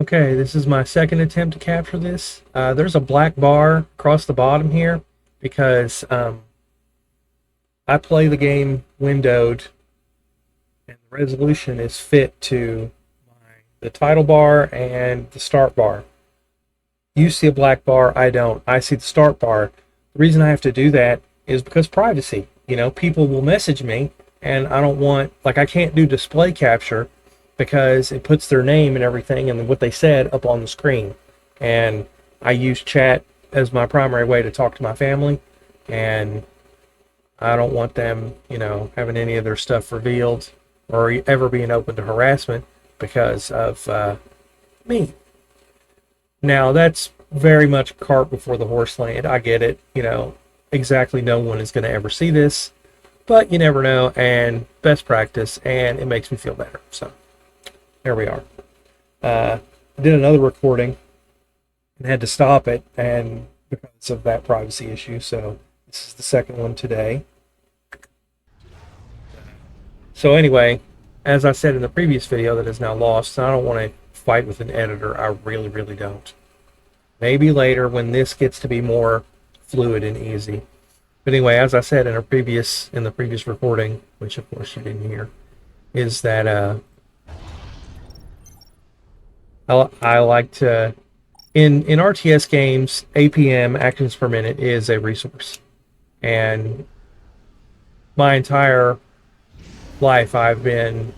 Okay, this is my second attempt to capture this. There's a black bar across the bottom here because I play the game windowed and the resolution is fit to the title bar and the start bar. You see a black bar, I don't. I see the start bar. The reason I have to do that is because privacy. People will message me and I don't want, like, I can't do display capture because it puts their name and everything and what they said up on the screen. And I use chat as my primary way to talk to my family, and I don't want them, having any of their stuff revealed or ever being open to harassment because of me. Now, that's very much cart before the horse land. I get it. Exactly no one is going to ever see this, but you never know, and best practice, and it makes me feel better. So there we are. I did another recording and had to stop it, and because of that privacy issue. So this is the second one today. So anyway, as I said in the previous video that is now lost, I don't want to fight with an editor. I really, really don't. Maybe later when this gets to be more fluid and easy. But anyway, as I said in the previous recording, which of course you didn't hear, is that I like to in RTS games, APM, actions per minute, is a resource, and my entire life I've been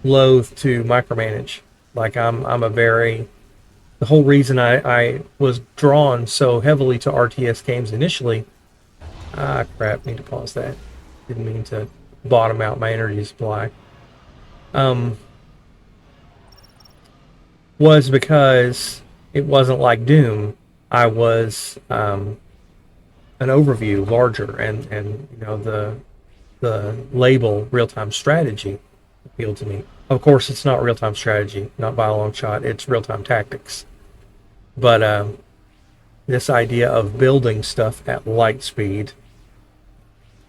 loath to micromanage. Like I'm a very the whole reason I was drawn so heavily to RTS games initially. Crap, need to pause that. Didn't mean to bottom out my energy supply. Um, was because it wasn't like Doom. I was an overview larger, and the label real time strategy appealed to me. Of course, it's not real time strategy, not by a long shot. It's real time tactics. But this idea of building stuff at light speed,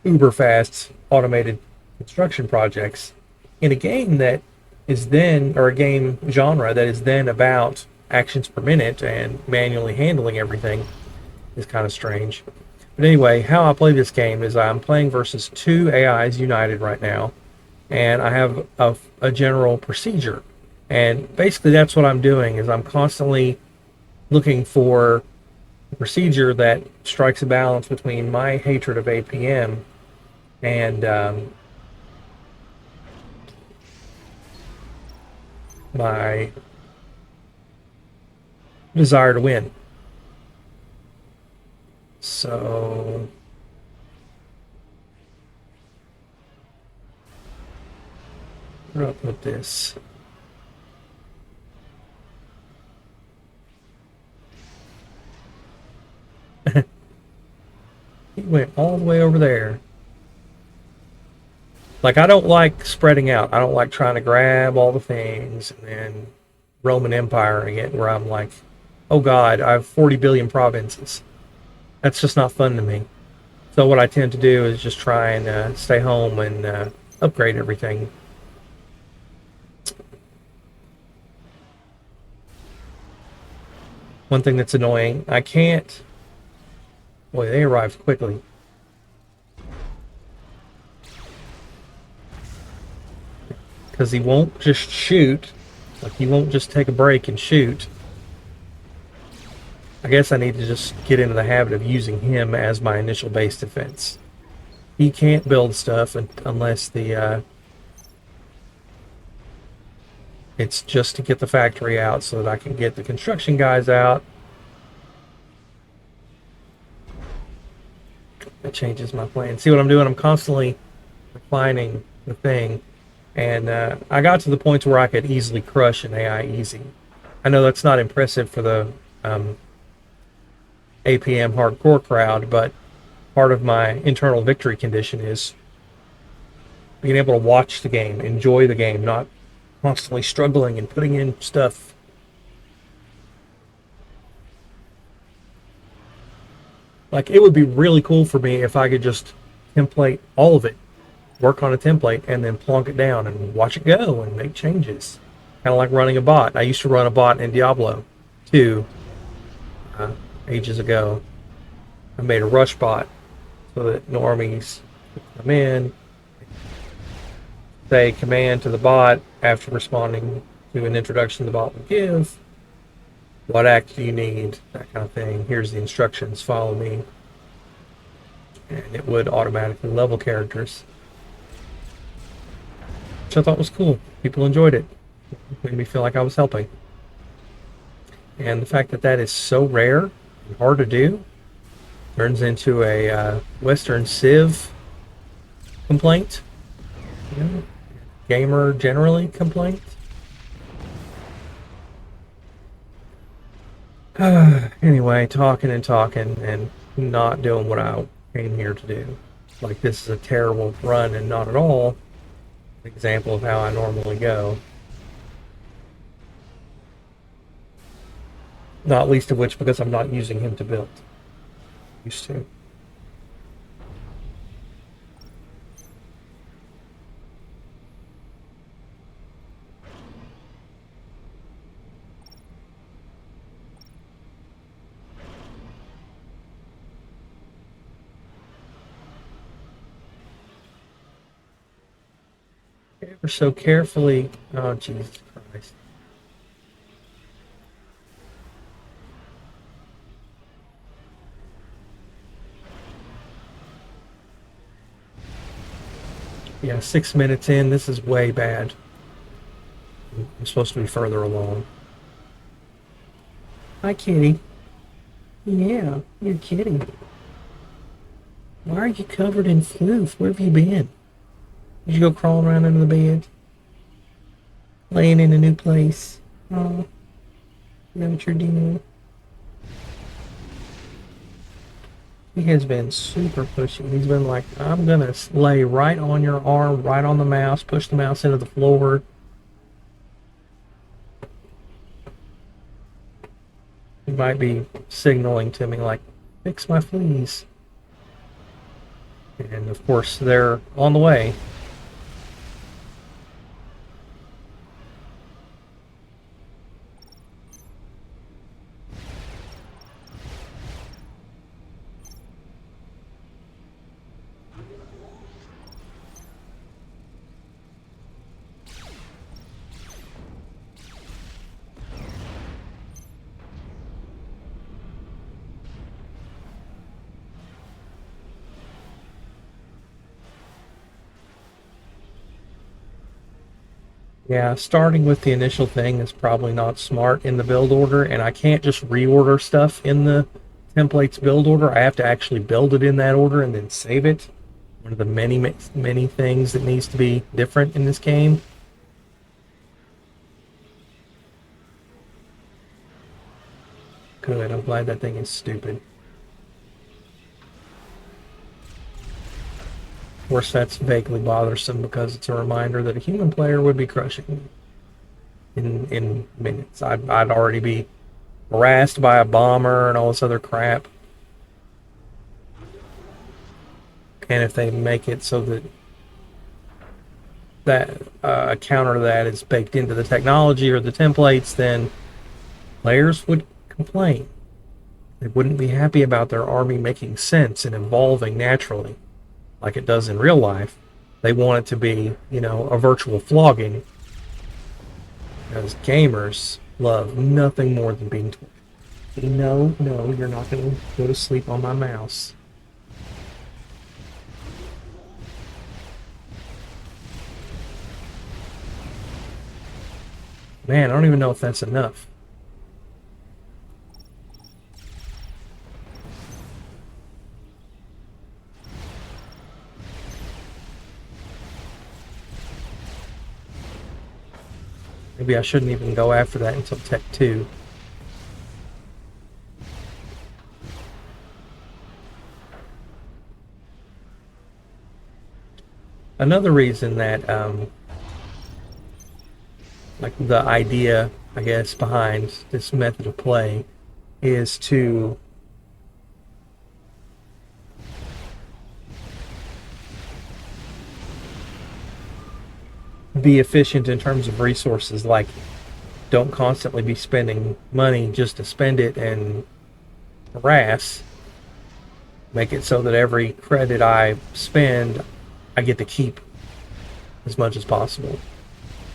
uber fast, automated construction projects in a game that is then, or a game genre that is then about actions per minute and manually handling everything, is kind of strange. But anyway, how I play this game is I'm playing versus two AIs united right now, and I have a general procedure. And basically that's what I'm doing is I'm constantly looking for a procedure that strikes a balance between my hatred of APM and my desire to win. So where do I put this? He went all the way over there. Like, I don't like spreading out. I don't like trying to grab all the things and then Roman Empiring it where I'm like, oh God, I have 40 billion provinces. That's just not fun to me. So what I tend to do is just try and stay home and upgrade everything. One thing that's annoying, I can't... Boy, they arrived quickly. Because he won't just shoot. Like, he won't just take a break and shoot. I guess I need to just get into the habit of using him as my initial base defense. He can't build stuff unless it's just to get the factory out so that I can get the construction guys out. That changes my plan. See what I'm doing? I'm constantly refining the thing. And I got to the point where I could easily crush an AI easy. I know that's not impressive for the APM hardcore crowd, but part of my internal victory condition is being able to watch the game, enjoy the game, not constantly struggling and putting in stuff. Like, it would be really cool for me if I could just template all of it, work on a template, and then plonk it down and watch it go and make changes. Kind of like running a bot. I used to run a bot in Diablo 2 uh, ages ago. I made a rush bot so that normies could come in, say command to the bot after responding to an introduction the bot would give. What act do you need? That kind of thing. Here's the instructions. Follow me. And it would automatically level characters, which I thought was cool. People enjoyed it. It made me feel like I was helping. And the fact that that is so rare and hard to do turns into a Western Civ complaint. You know, gamer generally complaint. Anyway, talking and talking and not doing what I came here to do. Like, this is a terrible run and not at all an example of how I normally go. Not least of which because I'm not using him to build. Used to. Ever so carefully. Oh, Jesus Christ. Yeah, 6 minutes in. This is way bad. I'm supposed to be further along. Hi, kitty. Yeah, you're kidding. Why are you covered in floof? Where have you been? Did you go crawling around under the bed? Laying in a new place? Oh, is that what you're doing? He has been super pushy. He's been like, I'm gonna lay right on your arm, right on the mouse, push the mouse into the floor. He might be signaling to me like, fix my fleas. And of course, they're on the way. Yeah, starting with the initial thing is probably not smart in the build order, and I can't just reorder stuff in the templates build order. I have to actually build it in that order and then save it. One of the many things that needs to be different in this game. Good, I'm glad that thing is stupid. Of course, that's vaguely bothersome because it's a reminder that a human player would be crushing in minutes. I'd already be harassed by a bomber and all this other crap. And if they make it so that a counter to that is baked into the technology or the templates, then players would complain. They wouldn't be happy about their army making sense and evolving naturally like it does in real life. They want it to be, a virtual flogging. Because gamers love nothing more than being told, no, you're not going to go to sleep on my mouse. Man, I don't even know if that's enough. Maybe I shouldn't even go after that until Tech 2. Another reason that, like the idea, I guess, behind this method of play is to be efficient in terms of resources. Like, don't constantly be spending money just to spend it and harass. Make it so that every credit I spend, I get to keep as much as possible.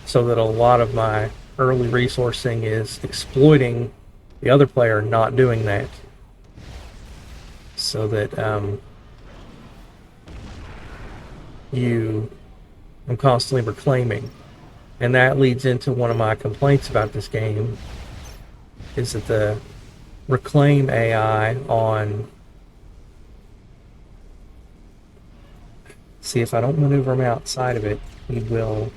So that a lot of my early resourcing is exploiting the other player not doing that. So that I'm constantly reclaiming. And that leads into one of my complaints about this game, is that the reclaim AI on... See, if I don't maneuver him outside of it, he will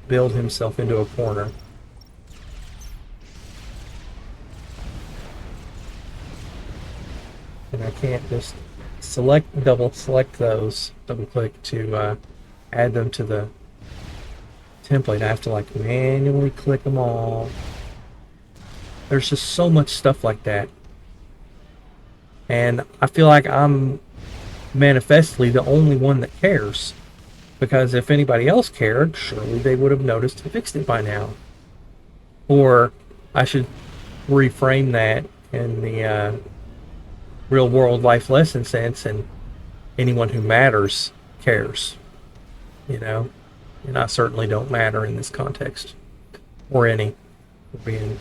build himself into a corner. And I can't just double select those, double click to add them to the template. I have to like manually click them all. There's just so much stuff like that. And I feel like I'm manifestly the only one that cares, because if anybody else cared, surely they would have noticed and fixed it by now. Or I should reframe that in the real world life lesson sense, and anyone who matters cares, you know. And I certainly don't matter in this context, or any, for being...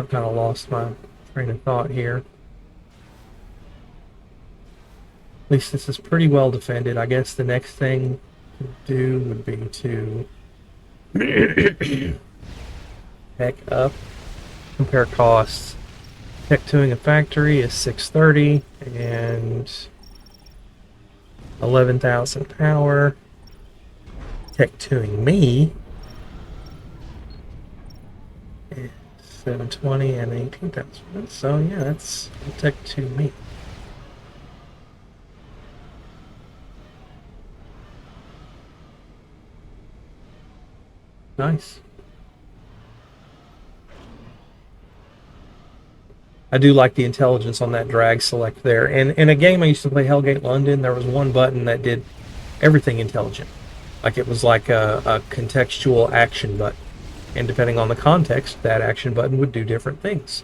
I've kind of lost my train of thought here. At least this is pretty well defended. I guess the next thing to do would be to heck up, compare costs. Tech 2ing a factory is 630 and 11,000 power. Tech 2ing me is 720 and 18,000. So yeah, that's Tech 2 me. Nice. I do like the intelligence on that drag select there. And in a game I used to play, Hellgate London, there was one button that did everything intelligent. Like it was like a contextual action button. And depending on the context, that action button would do different things.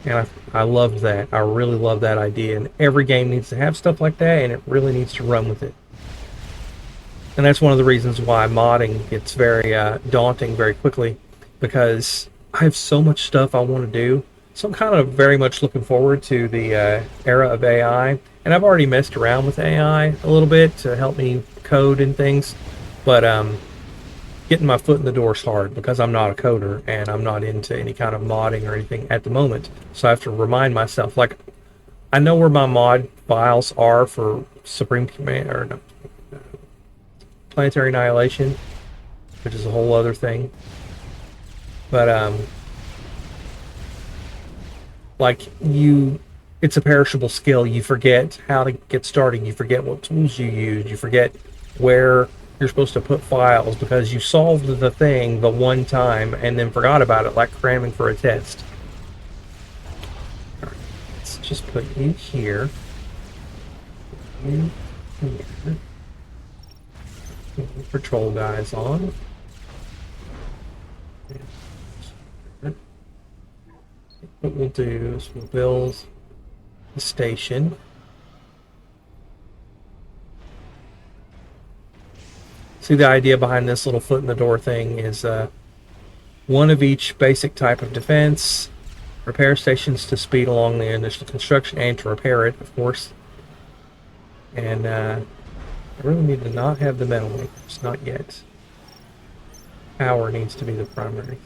And I loved that. I really love that idea. And every game needs to have stuff like that, and it really needs to run with it. And that's one of the reasons why modding gets very daunting very quickly, because I have so much stuff I want to do. So I'm kind of very much looking forward to the era of AI. And I've already messed around with AI a little bit to help me code and things. But getting my foot in the door is hard, because I'm not a coder and I'm not into any kind of modding or anything at the moment. So I have to remind myself, like, I know where my mod files are for Supreme Command, or no, Planetary Annihilation, which is a whole other thing. But like, it's a perishable skill. You forget how to get started. You forget what tools you use. You forget where you're supposed to put files, because you solved the thing the one time and then forgot about it, like cramming for a test. All right, let's just put you here. You here. Patrol guys on. What we'll do is we'll build the station. See, the idea behind this little foot in the door thing is one of each basic type of defense, repair stations to speed along the initial construction and to repair it, of course. And I really need to not have the metal makers, not yet. Power needs to be the primary.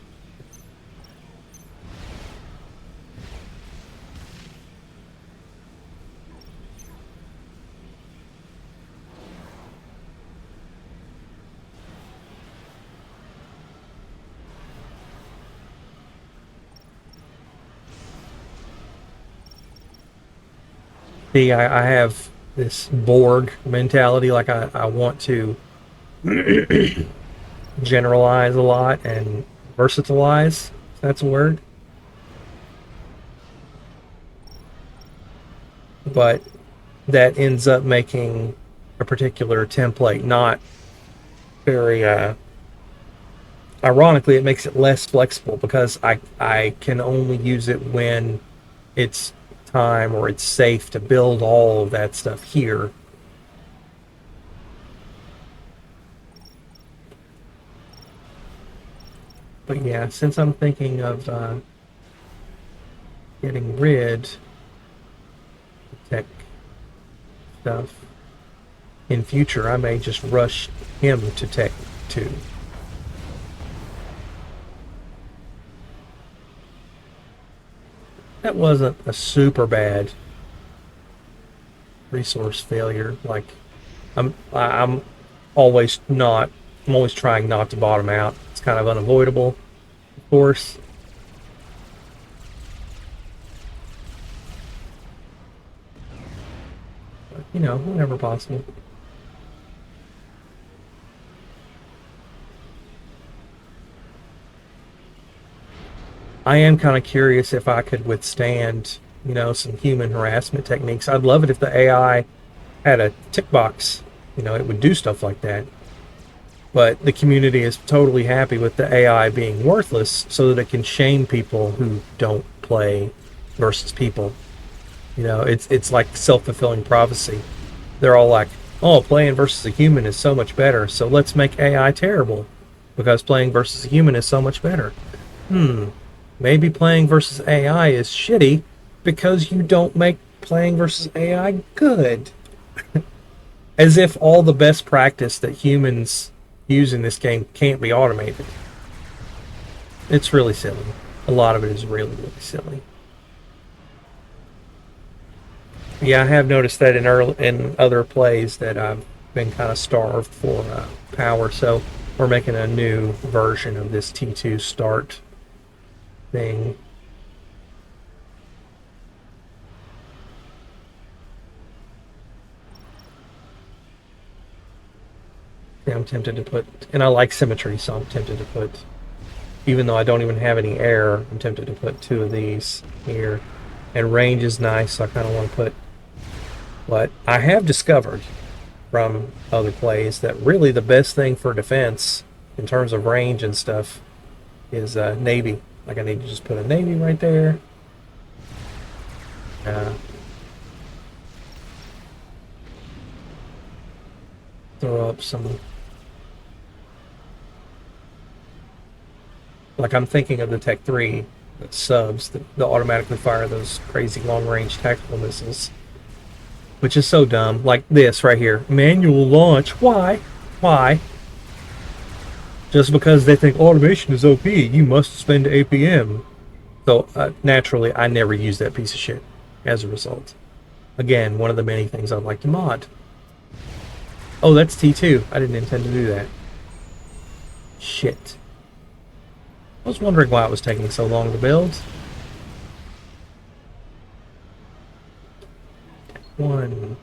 See, I have this Borg mentality, like I want to generalize a lot and versatilize, if that's a word. but that ends up making a particular template not very ironically, it makes it less flexible because I can only use it when it's time or it's safe to build all of that stuff here. But yeah, since I'm thinking of getting rid of tech stuff in future, I may just rush him to tech 2. That wasn't a super bad resource failure. Like I'm always not. I'm always trying not to bottom out. It's kind of unavoidable, of course. But, whenever possible. I am kind of curious if I could withstand, some human harassment techniques. I'd love it if the AI had a tick box. It would do stuff like that. But the community is totally happy with the AI being worthless so that it can shame people who don't play versus people. It's like self-fulfilling prophecy. They're all like, "Oh, playing versus a human is so much better, so let's make AI terrible because playing versus a human is so much better." Maybe playing versus AI is shitty because you don't make playing versus AI good. As if all the best practice that humans use in this game can't be automated. It's really silly. A lot of it is really, really silly. Yeah, I have noticed that in other plays that I've been kind of starved for power, so we're making a new version of this T2 start thing. Yeah, I'm tempted to put, and I like symmetry, so I'm tempted to put, even though I don't even have any air, I'm tempted to put 2 of these here. And range is nice, so I kind of want to put, but I have discovered from other plays that really the best thing for defense in terms of range and stuff is navy. Like I need to just put a navy right there. Uh, throw up some. Like I'm thinking of the Tech 3 subs that automatically fire those crazy long range tactical missiles, which is so dumb. Like this right here, manual launch. Why? Why? Just because they think automation is OP, you must spend APM. So naturally, I never use that piece of shit as a result. Again, one of the many things I'd like to mod. Oh, that's T2. I didn't intend to do that. Shit. I was wondering why it was taking so long to build. 1.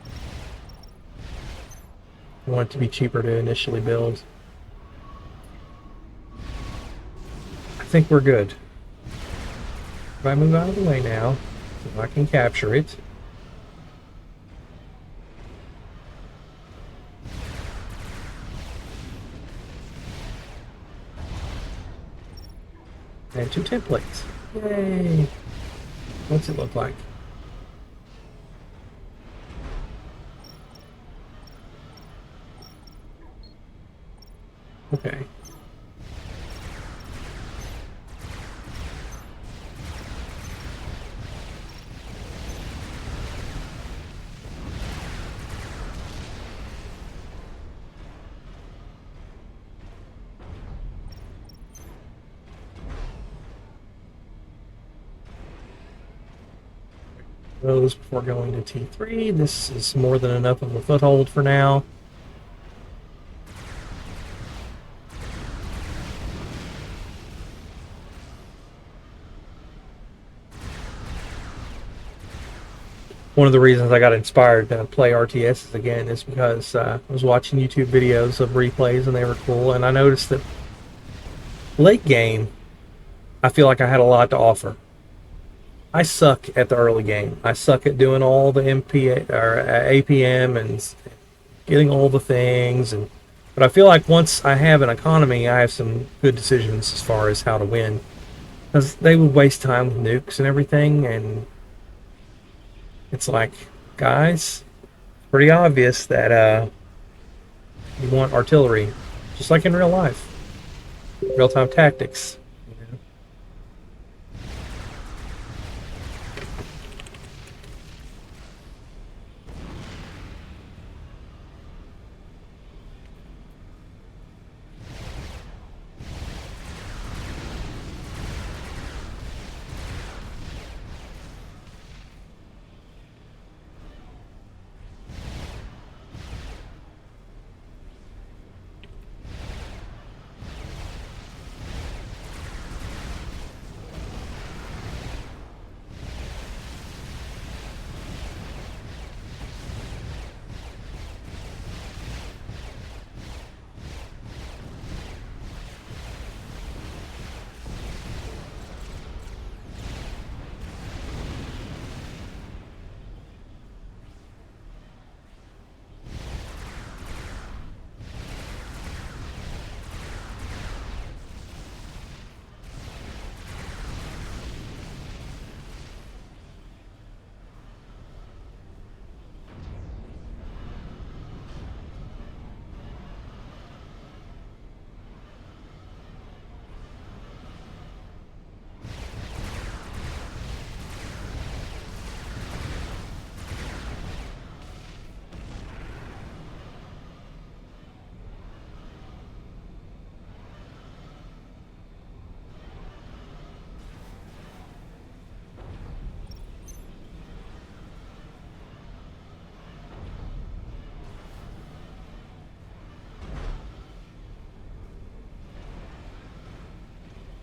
I want it to be cheaper to initially build. I think we're good. If I move out of the way now, so I can capture it. And 2 templates. Yay! What's it look like? Okay. Those before going to T3. This is more than enough of a foothold for now. One of the reasons I got inspired to play RTSs again is because I was watching YouTube videos of replays and they were cool, and I noticed that late game, I feel like I had a lot to offer. I suck at the early game. I suck at doing all the MP or APM and getting all the things. And but I feel like once I have an economy, I have some good decisions as far as how to win. Because they would waste time with nukes and everything, and it's like, guys, pretty obvious that you want artillery, just like in real life, real time tactics.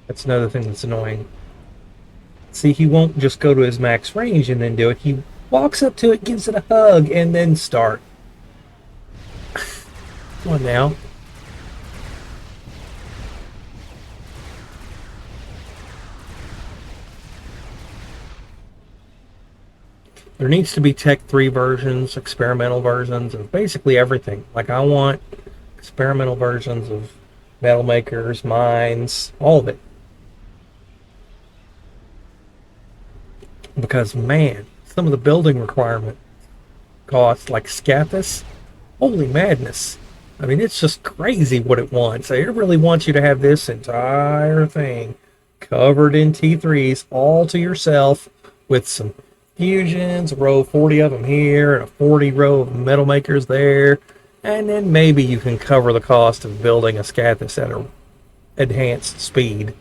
That's another thing that's annoying. See, he won't just go to his max range and then do it. He walks up to it, gives it a hug, and then start. Come on now. There needs to be Tech 3 versions, experimental versions of basically everything. Like, I want experimental versions of metal makers, mines, all of it. Because, man, some of the building requirement costs, like Scathis, holy madness. I mean, it's just crazy what it wants. It really wants you to have this entire thing covered in T3s all to yourself with some fusions, a row of 40 of them here, and a 40 row of metal makers there. And then maybe you can cover the cost of building a Scathis at a enhanced speed.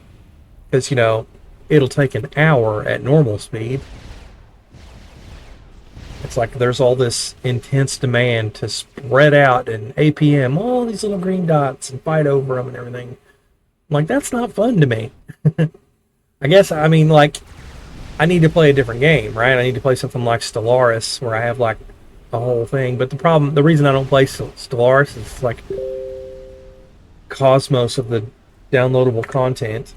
Because, it'll take an hour at normal speed. It's like there's all this intense demand to spread out and APM all these little green dots and fight over them and everything. I'm like, that's not fun to me. I guess, I mean, like, I need to play a different game, right? I need to play something like Stellaris where I have, like, a whole thing. But the reason I don't play Stellaris is, like, cosmos of the downloadable content.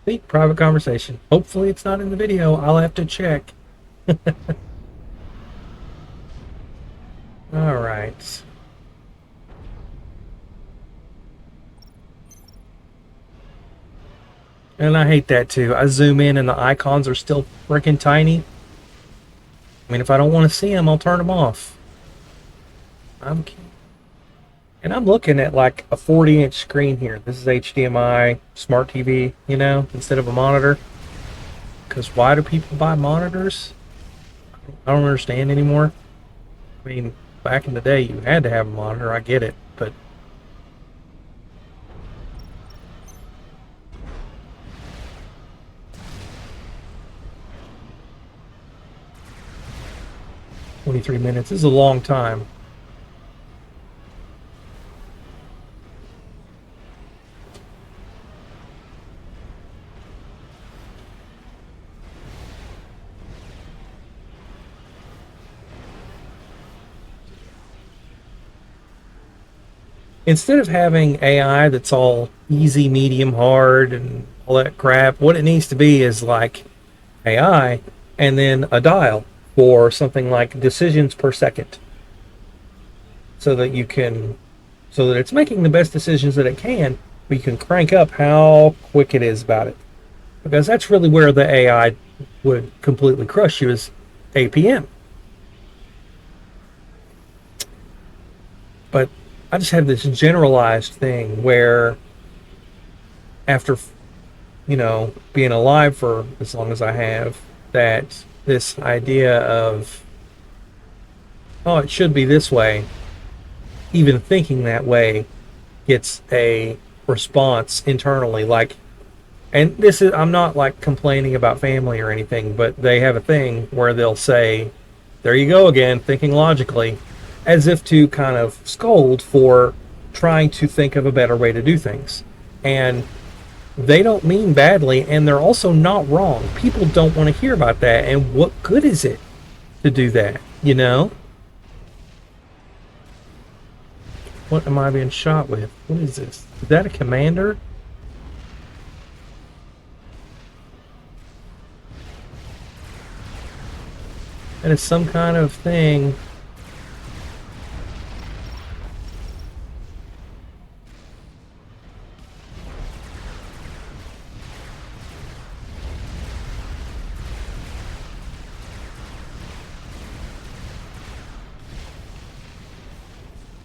See, private conversation. Hopefully it's not in the video. I'll have to check. All right. And I hate that too. I zoom in and the icons are still freaking tiny. I mean, if I don't want to see them, I'll turn them off. And I'm looking at like a 40-inch screen here. This is HDMI, smart TV, instead of a monitor. Because why do people buy monitors? I don't understand anymore. I mean, back in the day, you had to have a monitor. I get it, but 23 minutes is a long time. Instead of having AI that's all easy, medium, hard, and all that crap, what it needs to be is like AI and then a dial for something like decisions per second so that you can, so that it's making the best decisions that it can, but you can crank up how quick it is about it. Because that's really where the AI would completely crush you is APM. But I just have this generalized thing where after being alive for as long as I have, that this idea of, oh, it should be this way, even thinking that way gets a response internally. Like, and this is, I'm not like complaining about family or anything, but they have a thing where they'll say, there you go again, thinking logically, as if to kind of scold for trying to think of a better way to do things. And they don't mean badly, and they're also not wrong. People don't want to hear about that, and what good is it to do that, you know? What am I being shot with? What is this? Is that a commander? That is some kind of thing.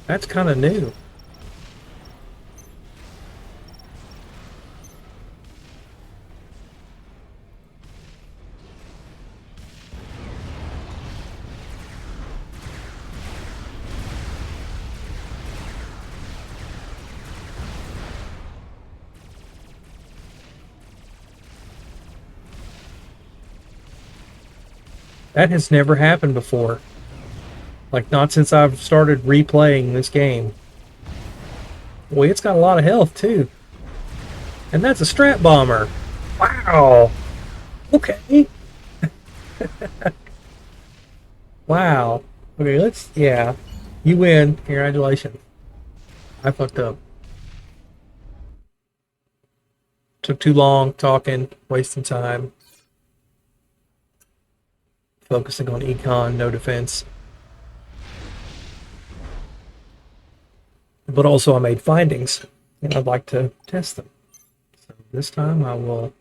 That's kind of new. That has never happened before. Like, not since I've started replaying this game. Boy, it's got a lot of health, too. And that's a strat bomber. Wow. Okay. Wow. Okay, let's, yeah. You win. Congratulations. I fucked up. Took too long talking, wasting time. Focusing on econ, no defense. But also I made findings, and I'd like to test them. So this time I will.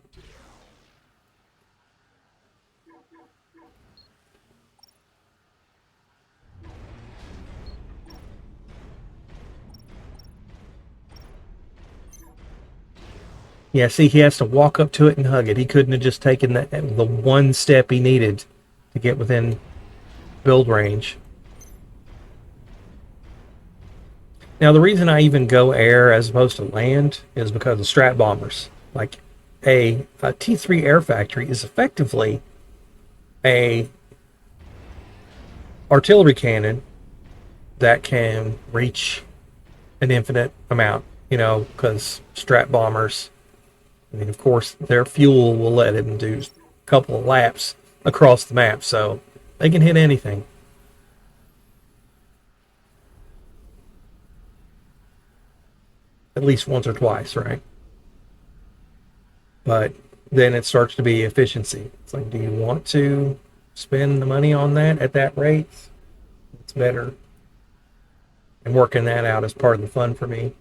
Yeah, see, he has to walk up to it and hug it. He couldn't have just taken the one step he needed to get within build range. Now, the reason I even go air as opposed to land is because of strat bombers. Like, a T3 air factory is effectively a artillery cannon that can reach an infinite amount, because strat bombers, I mean, of course, their fuel will let them do a couple of laps across the map, so they can hit anything. At least once or twice, right? But then it starts to be efficiency. It's like, do you want to spend the money on that at that rate? It's better. And working that out is part of the fun for me.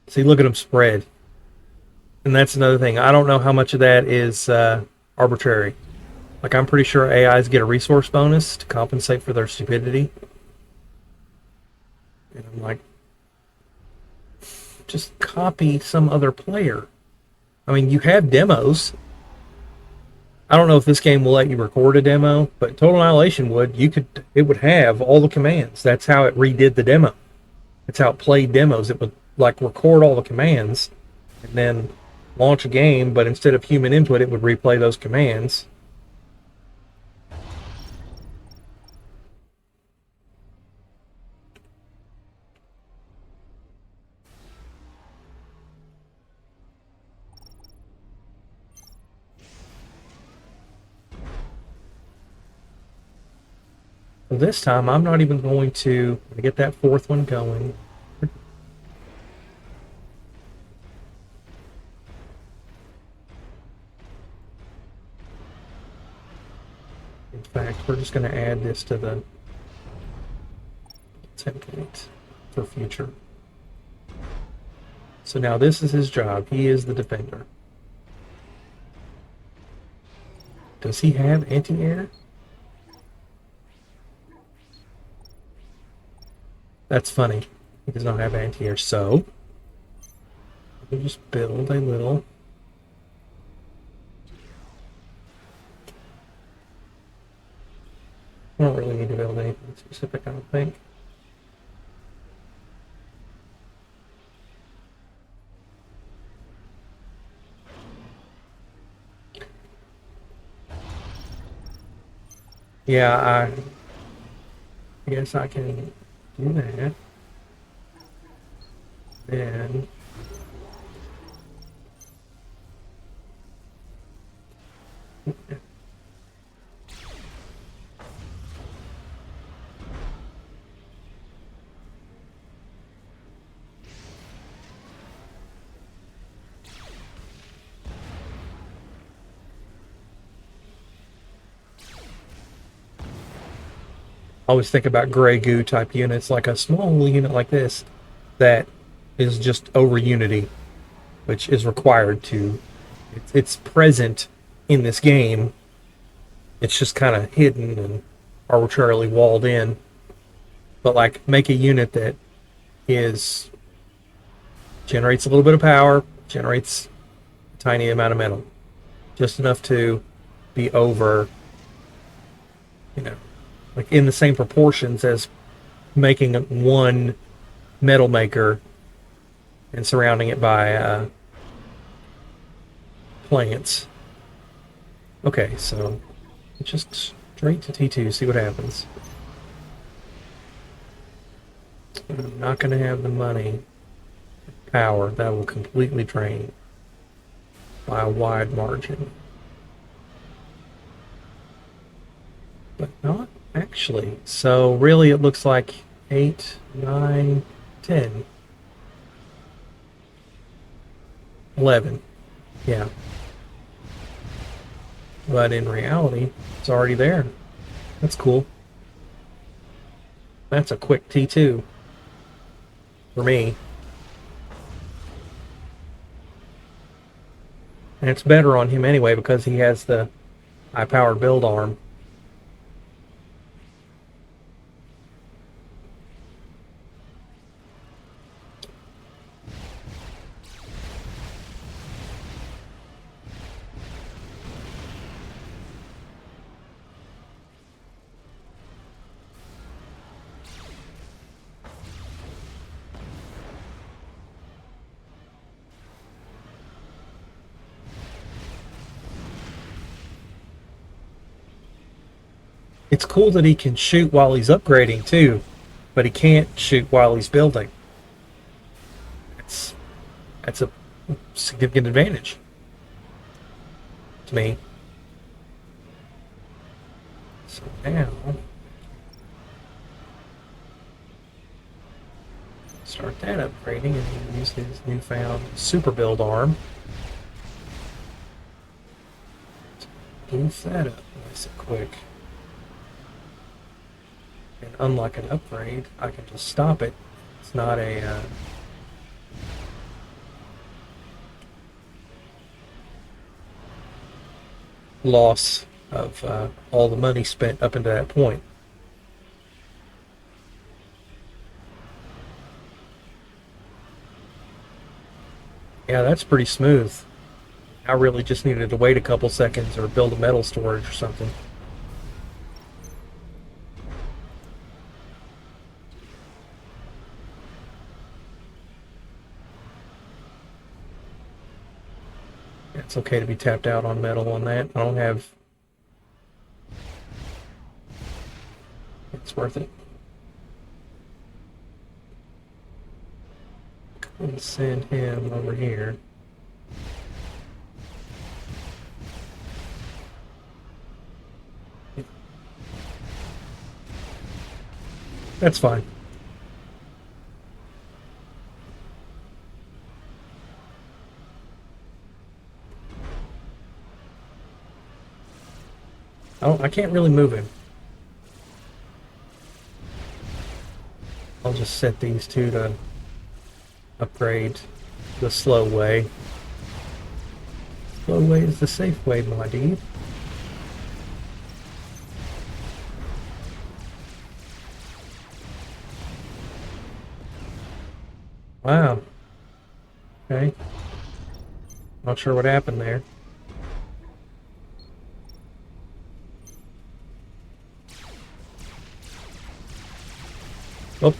See, look at them spread. And that's another thing. I don't know how much of that is arbitrary. Like, I'm pretty sure AIs get a resource bonus to compensate for their stupidity. And I'm like, just copy some other player. I mean, you have demos. I don't know if this game will let you record a demo, but Total Annihilation would. It would have all the commands. That's how it redid the demo. That's how it played demos. It would like record all the commands and then launch a game, but instead of human input, it would replay those commands. So this time, I'm not even going to get that fourth one going. In fact, we're just going to add this to the template for future. So now this is his job. He is the defender. Does he have anti-air? That's funny. He does not have anti-air, so we'll just build a little. I don't really need to build anything specific, I don't think. Yeah, I guess I can do that. Then I always think about gray goo type units, like a small unit like this that is just over Unity, which is required to. It's present in this game. It's just kind of hidden and arbitrarily walled in. But like, make a unit that is generates a little bit of power, generates a tiny amount of metal, just enough to be over, you know, like in the same proportions as making one metal maker and surrounding it by plants. Okay, so just straight to T2, see what happens. I'm not going to have the money, power, that will completely drain by a wide margin. But not actually. So really it looks like 8, 9, 10, 11. Yeah. But in reality, it's already there. That's cool. That's a quick T2 for me. And it's better on him anyway because he has the high-powered build arm. It's cool that he can shoot while he's upgrading too, but he can't shoot while he's building. That's a significant advantage to me. So now start that upgrading and use his newfound super build arm. Boof that up nice and quick. And unlike an upgrade, I can just stop it. It's not a loss of all the money spent up into that point. Yeah, that's pretty smooth. I really just needed to wait a couple seconds or build a metal storage or something. It's okay to be tapped out on metal on that. I don't have... It's worth it. Let's send him over here. That's fine. I can't really move him. I'll just set these two to upgrade the slow way. Slow way is the safe way, my dude. Wow. Okay. Not sure what happened there. Oh.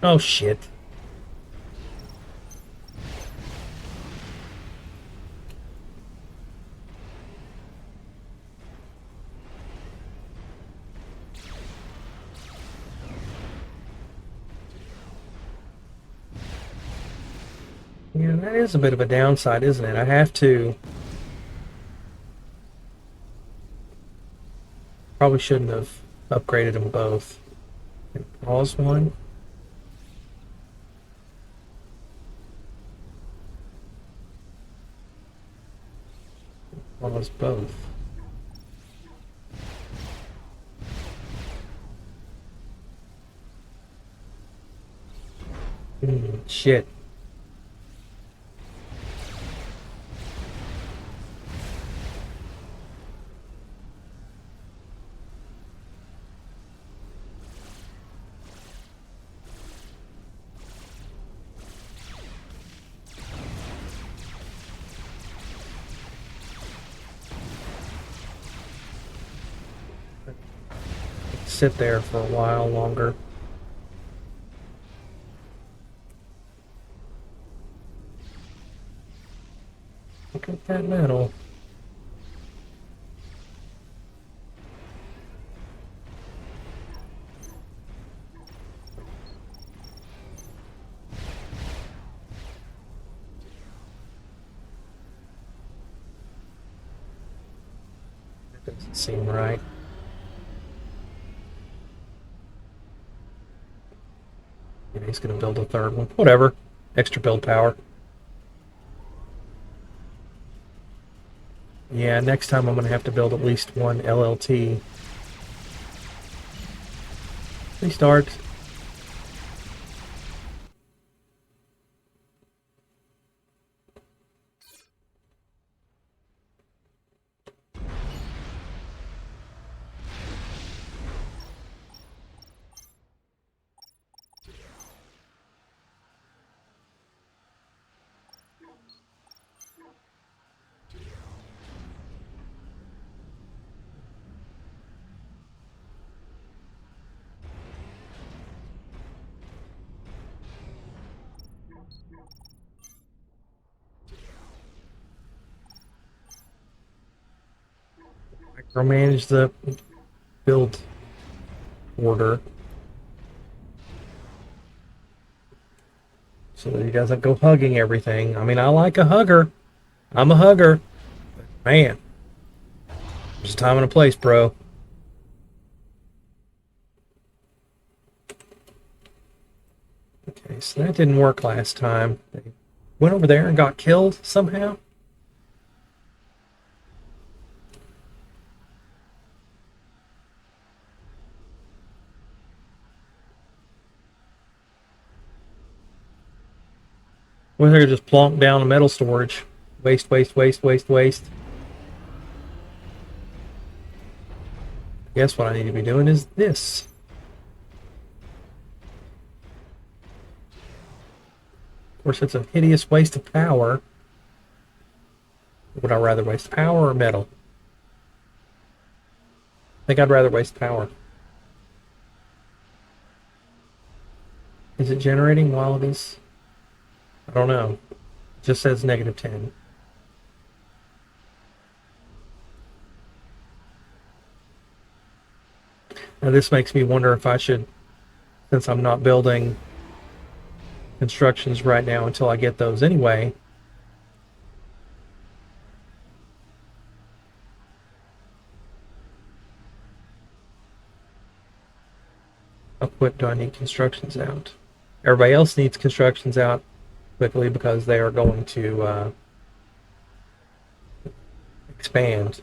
Oh shit. Yeah, that is a bit of a downside, isn't it? I have to... Probably shouldn't have upgraded them both. Pause one. Pause both. Shit. Sit there for a while longer. Look at that metal. That doesn't seem right. Yeah, he's gonna build a third one. Whatever. Extra build power. Yeah, next time I'm gonna have to build at least one LLT. Restart. Micromanage the build order so that he doesn't go hugging everything. I mean, I like a hugger. I'm a hugger. Man, there's a time and a place, bro. Okay, so that didn't work last time. They went over there and got killed somehow. We're here just plonk down a metal storage. Waste, waste, waste, waste, waste. Guess what I need to be doing is this. Of course, it's a hideous waste of power. Would I rather waste power or metal? I think I'd rather waste power. Is it generating while it is? I don't know. It just says -10. Now this makes me wonder if I should, since I'm not building constructions right now until I get those anyway. How quick do I need constructions out? Everybody else needs constructions out quickly because they are going to expand.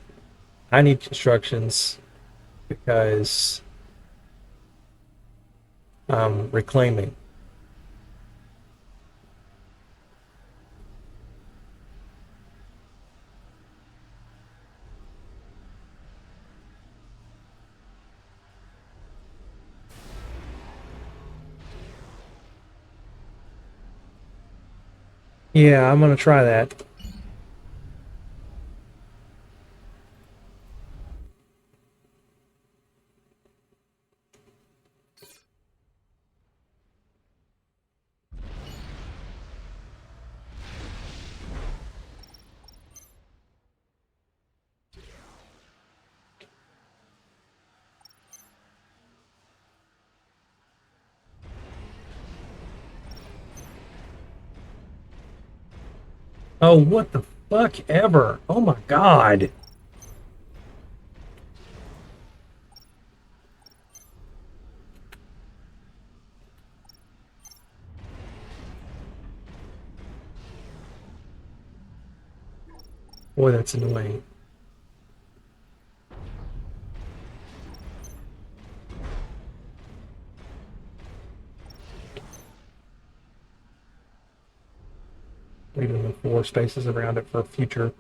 I need constructions because I'm reclaiming. Yeah, I'm gonna try that. Oh, what the fuck ever? Oh my god. Boy, that's annoying. Leaving the 4 spaces around it for future.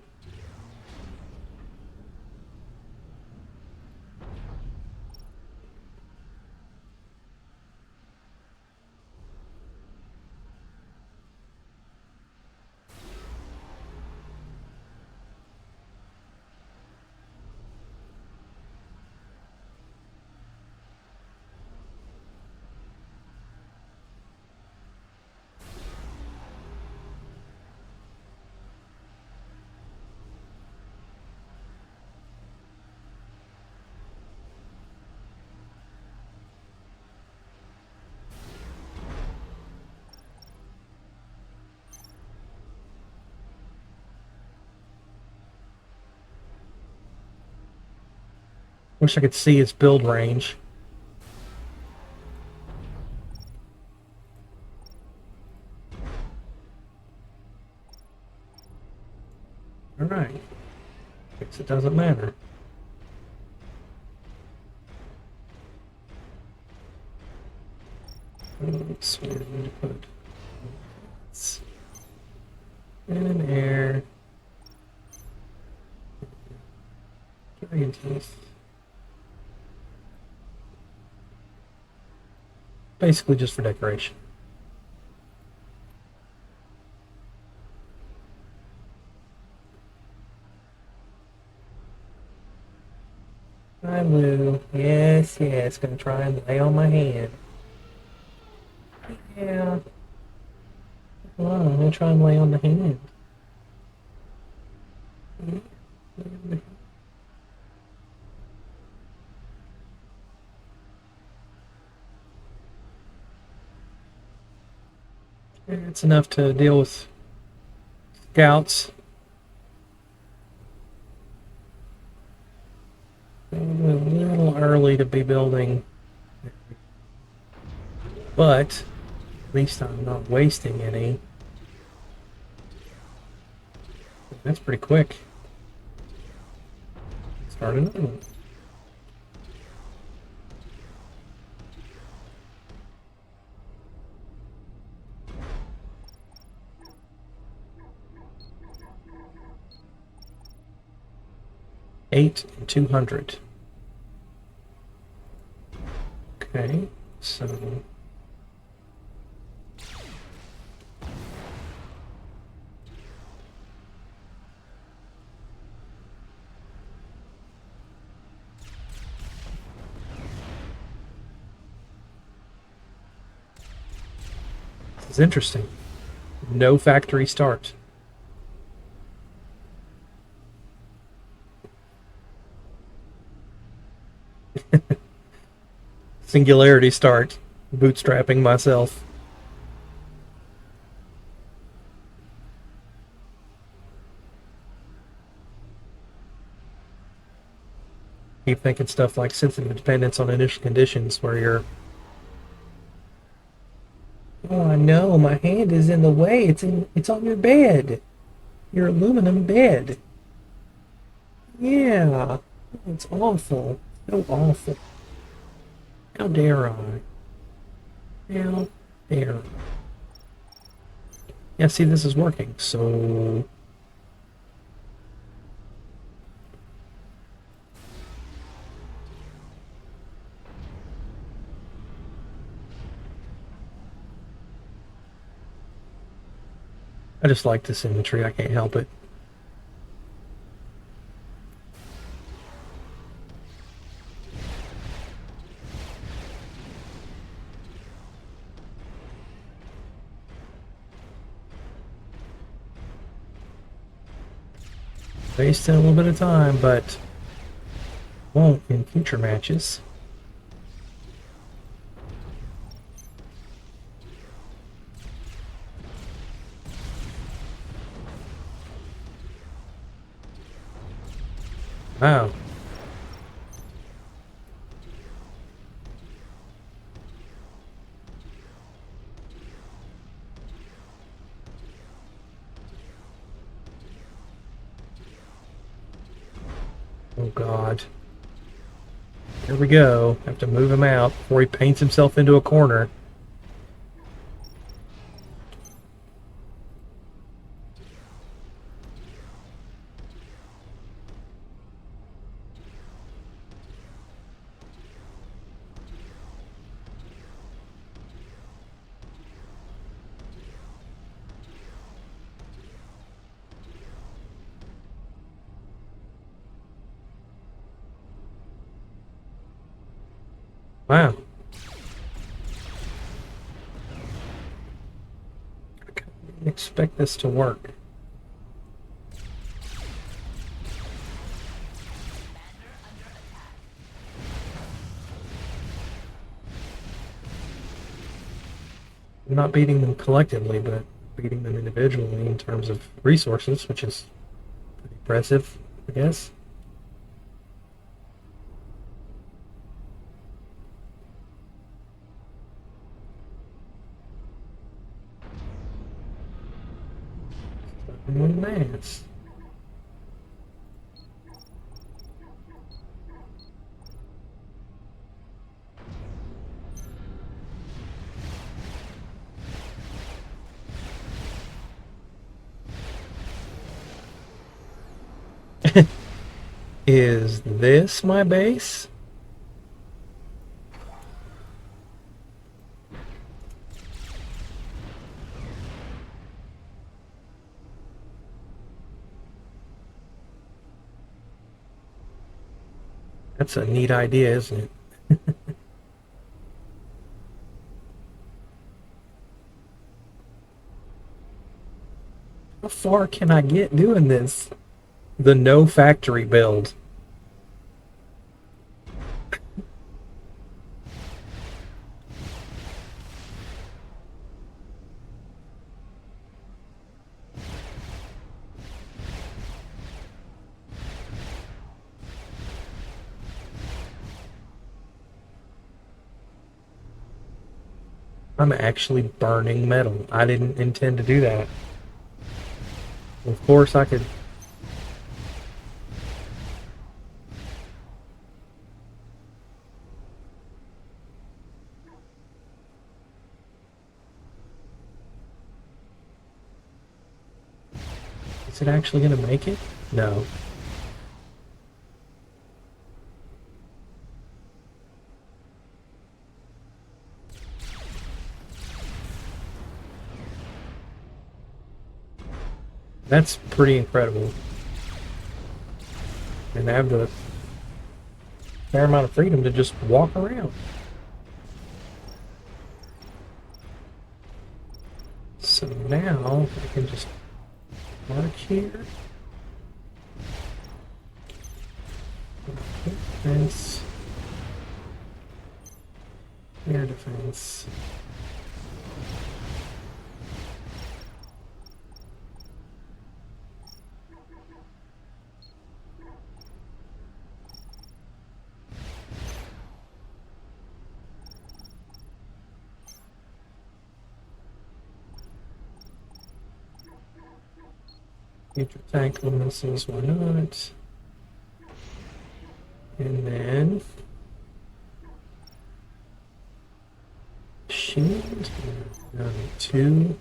Wish I could see its build range. Alright. Guess it doesn't matter. Oops, where did we put it? In air. Dragon teeth. Basically just for decoration. I will. Yes, yes. Gonna try and lay on my hand. Yeah. Well, I'm gonna try and lay on the hand. It's enough to deal with scouts. A little early to be building, but at least I'm not wasting any. That's pretty quick. Start another one. $8 and 200. Okay, so this is interesting. No factory start. Singularity start. Bootstrapping myself. Keep thinking stuff like sensitive dependence on initial conditions where you're, oh no, my hand is in the way. It's on your bed. Your aluminum bed. Yeah. It's awful. So awful. How dare I? How dare I? Yeah, see, this is working, so I just like the symmetry. I can't help it. Wasting a little bit of time, but won't in future matches. Wow. Oh God. Here we go. Have to move him out before he paints himself into a corner. Wow. I didn't expect this to work. I'm not beating them collectively, but beating them individually in terms of resources, which is pretty impressive, I guess. One mass. Is this my base? That's a neat idea, isn't it? How far can I get doing this? The no factory build. I'm actually burning metal. I didn't intend to do that. Of course I could. Is it actually going to make it? No. That's pretty incredible. And I have the fair amount of freedom to just walk around. So now I can just mark here. Defense. Air defense. Future tactical missiles, why not? And then shield. Now two.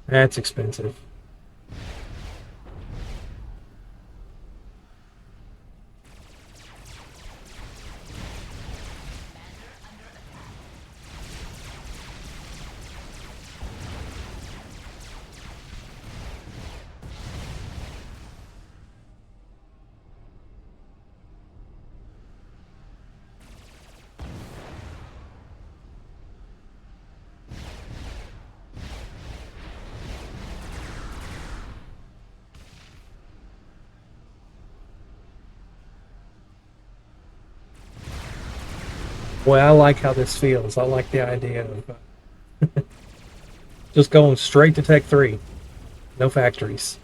That's expensive. Boy, I like how this feels. I like the idea of just going straight to Tech 3. No factories.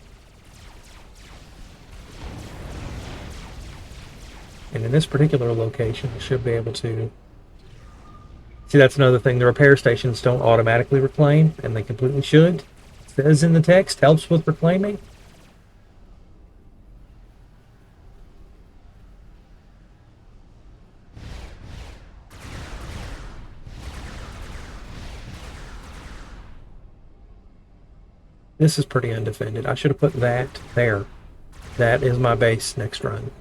And in this particular location, I should be able to... See, that's another thing. The repair stations don't automatically reclaim, and they completely should. It says in the text, helps with reclaiming. This is pretty undefended. I should have put that there. That is my base next run.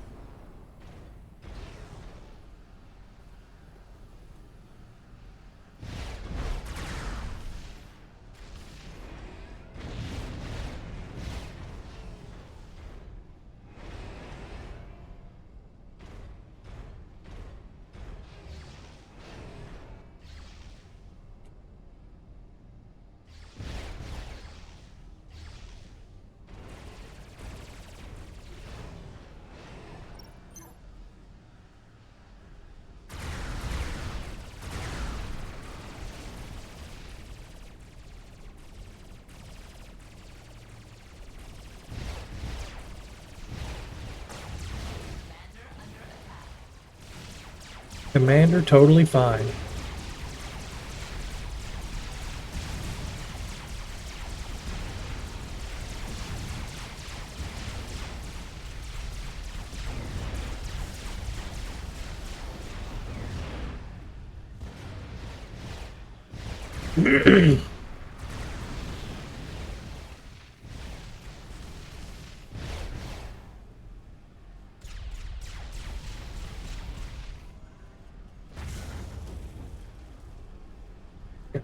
Commander, totally fine.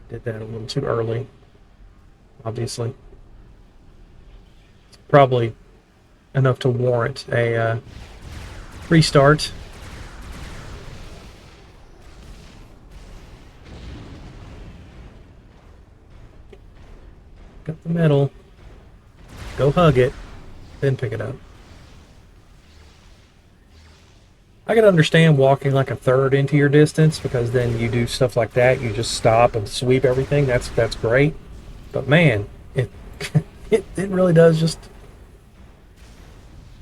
Did that a little too early, obviously. It's probably enough to warrant a restart. Got the medal. Go hug it, then pick it up. I can understand walking like a third into your distance because then you do stuff like that. You just stop and sweep everything. That's great. But man, it it really does just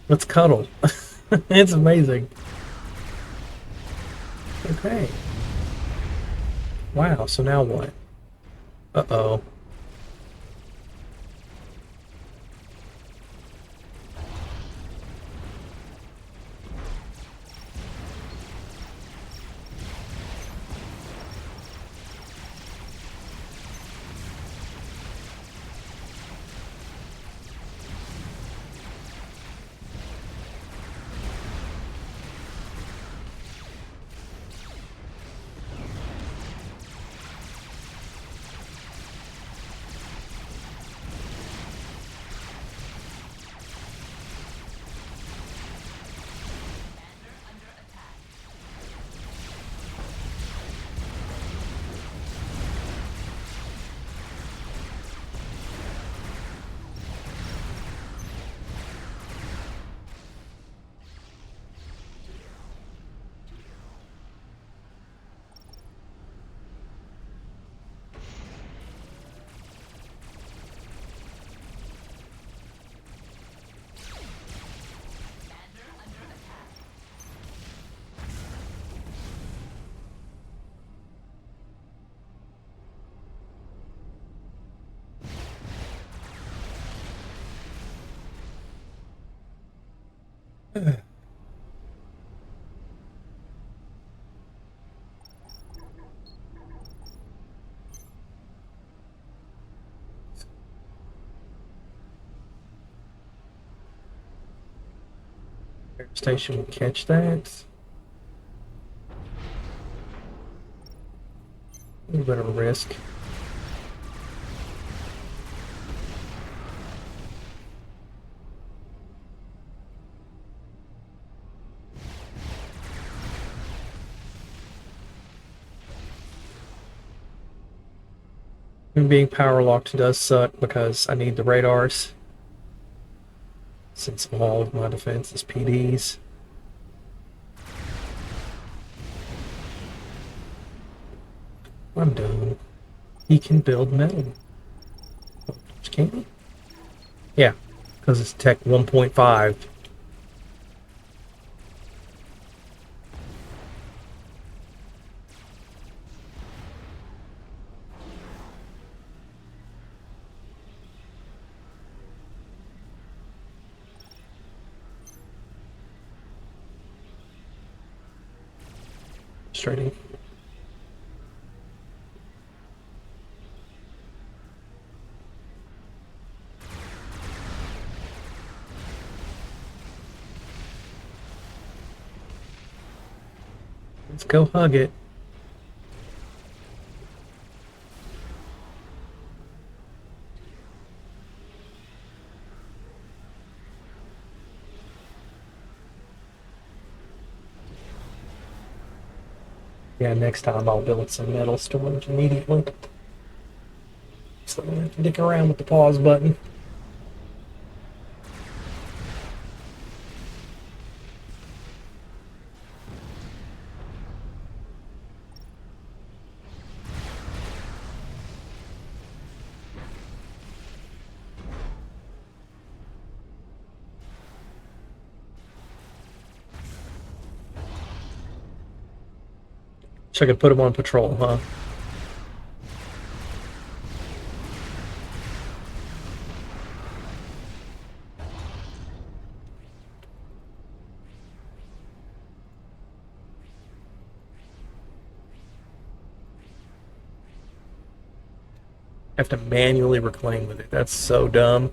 let's cuddle. It's amazing. Okay. Wow. So now what? Uh-oh. Station will catch that. A little bit of a risk. And being power locked does suck because I need the radars. Since all of my defense is PDs. I'm done. He can build metal. Can he? Yeah, because it's Tech 1.5. Frustrating. Let's go hug it. Yeah, next time I'll build some metal storage immediately. So I don't have to dick around with the pause button. Wish I could put him on patrol, huh? Have to manually reclaim with it. That's so dumb.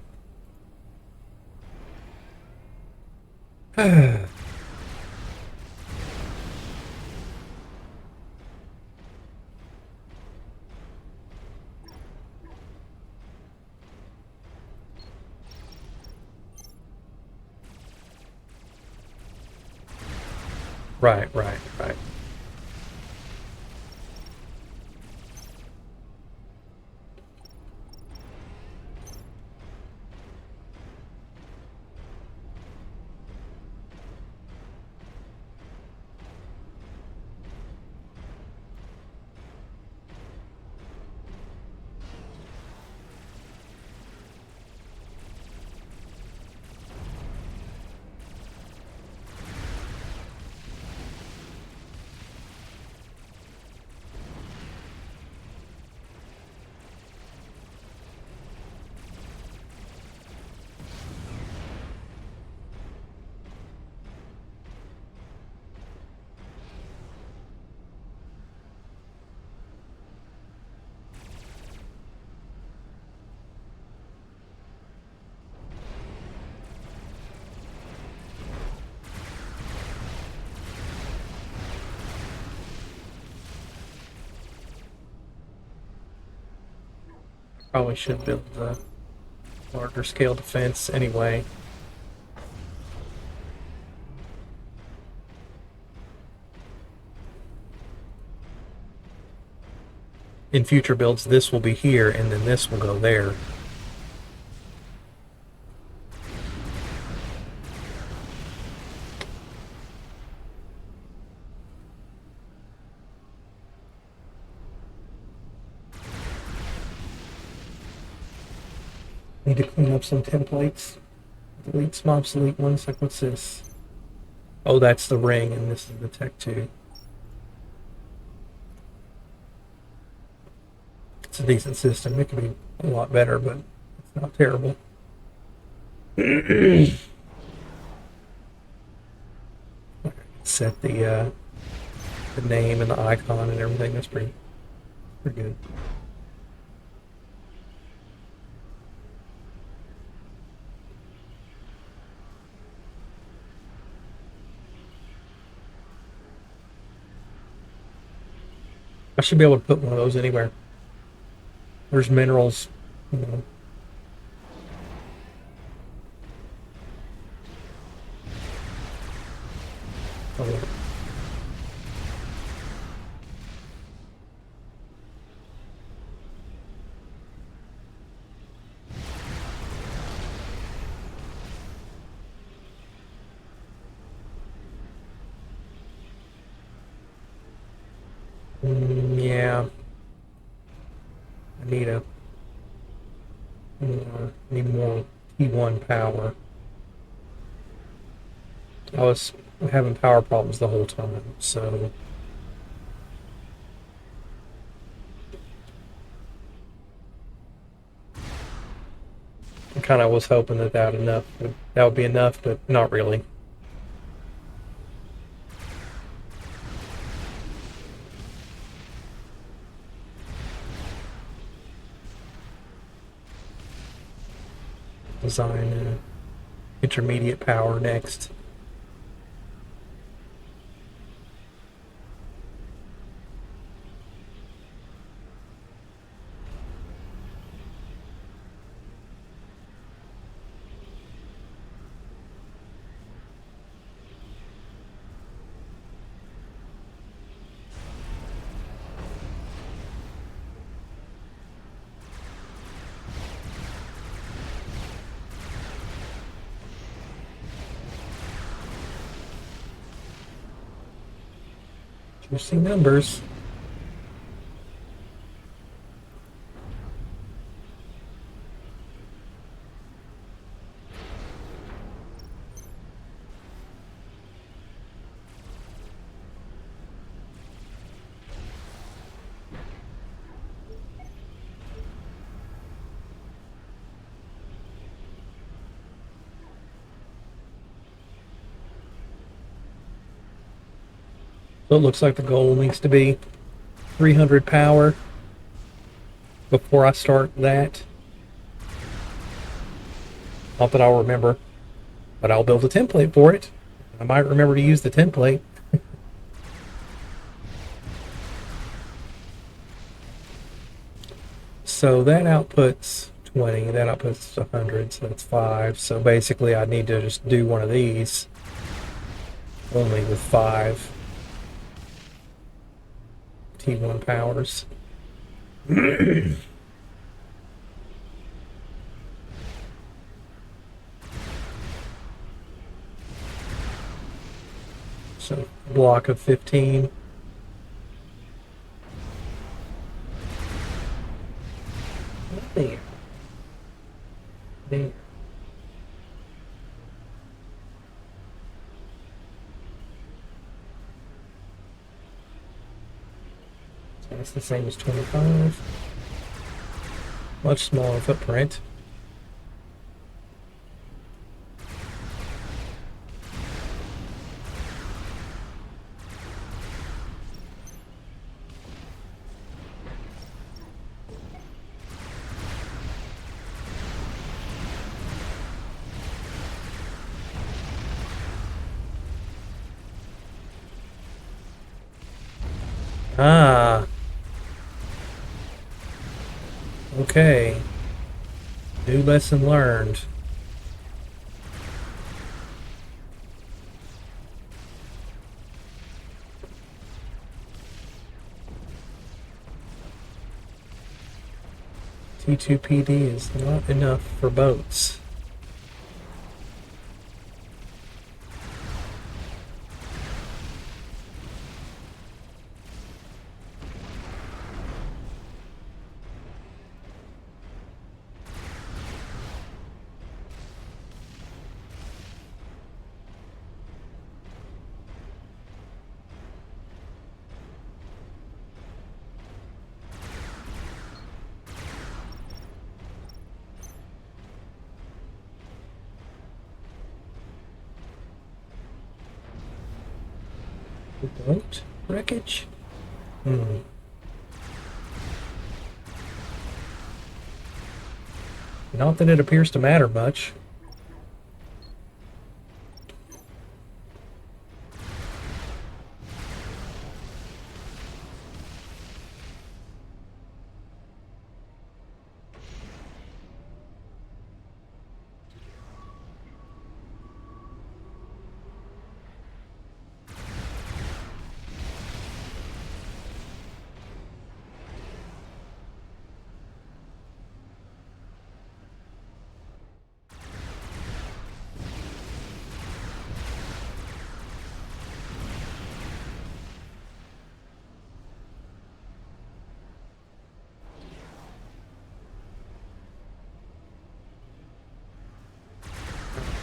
Right, right, right. Probably should build the larger scale defense anyway. In future builds, this will be here, and then this will go there. Need to clean up some templates. Delete some obsolete ones. Like, what's this? Oh, that's the ring, and this is the Tech 2. It's a decent system. It could be a lot better, but it's not terrible. reset the name and the icon and everything. That's pretty good. I should be able to put one of those anywhere. There's minerals, you know. Oh, yeah. Yeah, I need more T1 power. I was having power problems the whole time, so I kind of was hoping that would be enough, but not really. Design intermediate power next. Interesting numbers. So it looks like the goal needs to be 300 power before I start that. Not that I'll remember, but I'll build a template for it. I might remember to use the template. So that outputs 20, that outputs 100, so that's 5. So basically I need to just do one of these only with 5 T1 powers. So block of 15. There. There. So that's the same as 25. Much smaller footprint. Ah, okay. New lesson learned. T2PD is not enough for boats. The boat wreckage? Hmm. Not that it appears to matter much.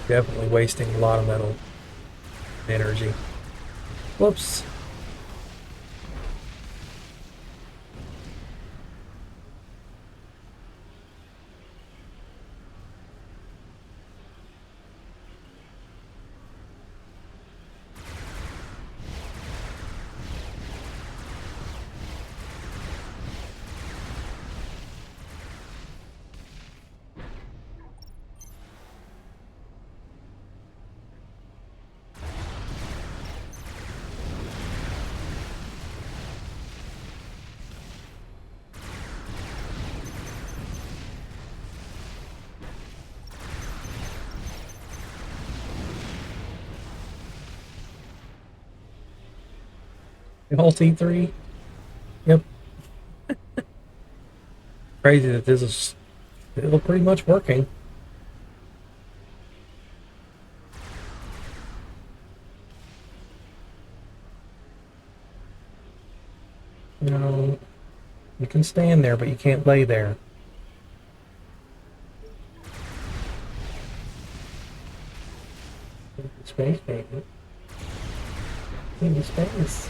Definitely wasting a lot of metal energy. Whoops. All T3? Yep. Crazy that this is still pretty much working. You know, you can stand there, but you can't lay there. Space, baby. Baby space.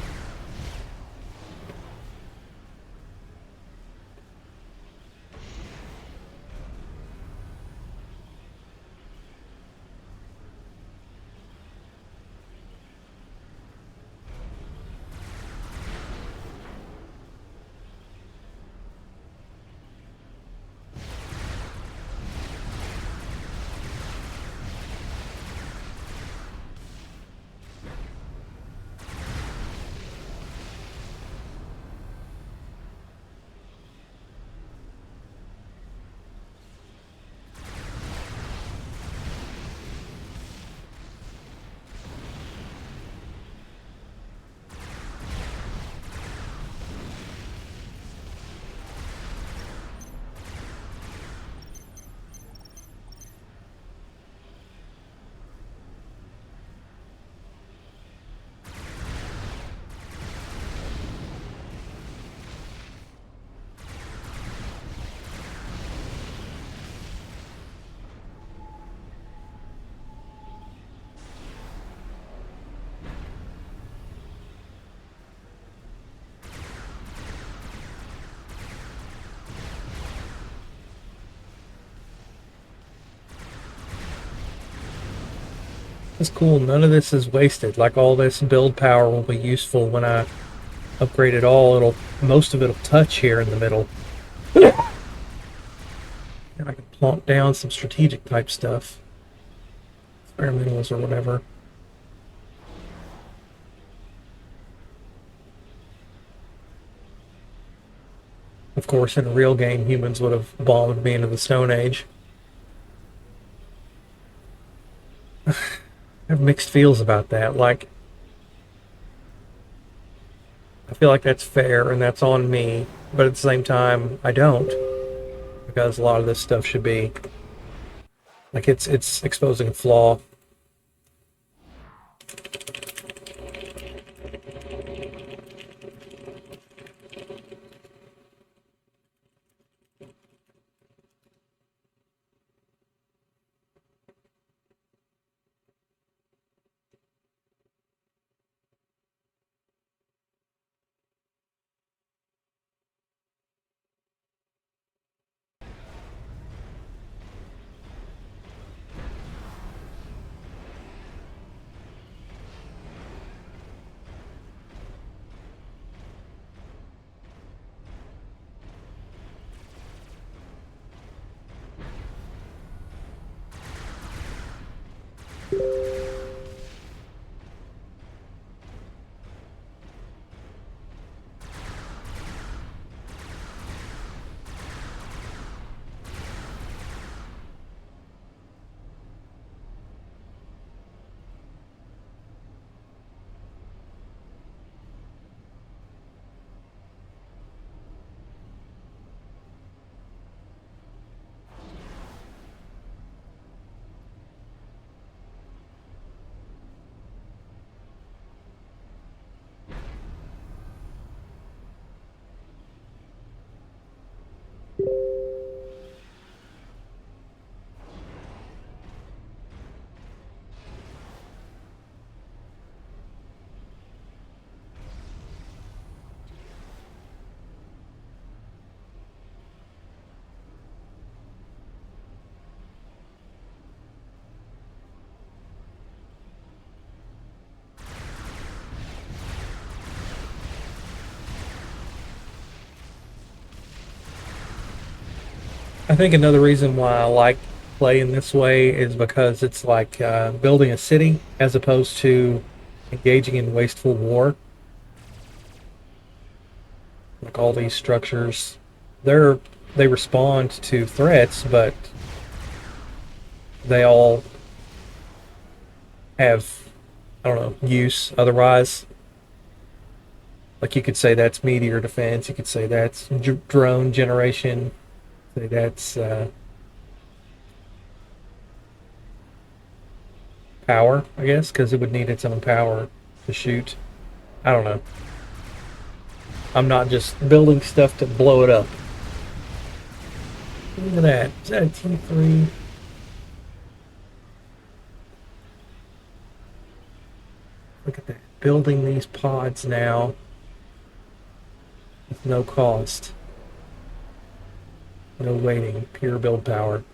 It's cool. None of this is wasted. Like all this build power will be useful when I upgrade it all. Most of it'll touch here in the middle. And I can plonk down some strategic type stuff. Experimentals or whatever. Of course, in a real game, humans would have bombed me into the Stone Age. I have mixed feels about that. Like, I feel like that's fair and that's on me, but at the same time, I don't, because a lot of this stuff should be like it's exposing a flaw. I think another reason why I like playing this way is because it's like building a city as opposed to engaging in wasteful war. Like all these structures, they're they respond to threats, but they all have, I don't know, use otherwise. Like you could say that's meteor defense. You could say that's drone generation. Say that's power, I guess, because it would need its own power to shoot. I don't know. I'm not just building stuff to blow it up. Look at that. Is that a T3? Look at that. Building these pods now with no cost. No waiting. Pure build power.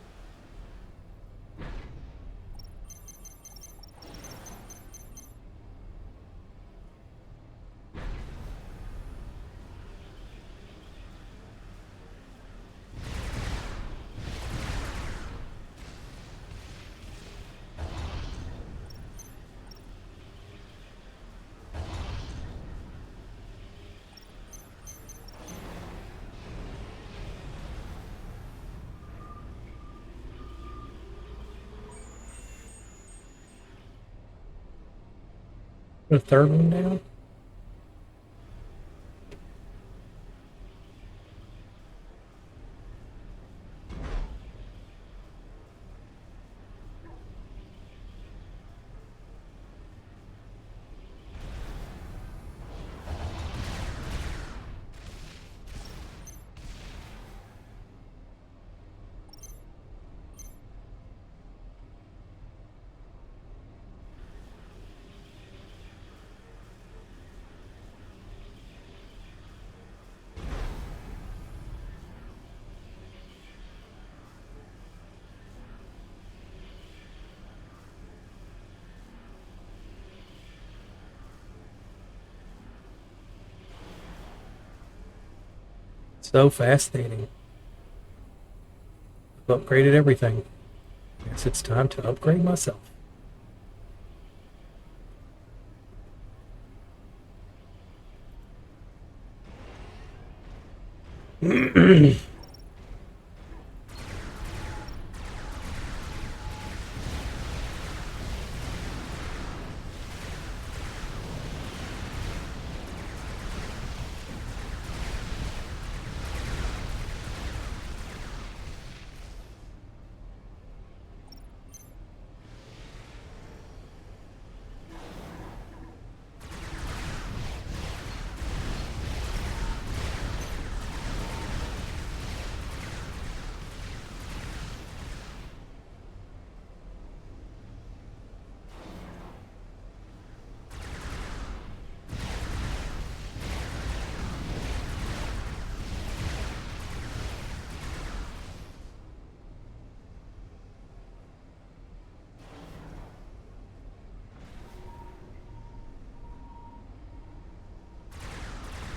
The third one down? So fascinating. I've upgraded everything. Guess it's time to upgrade myself.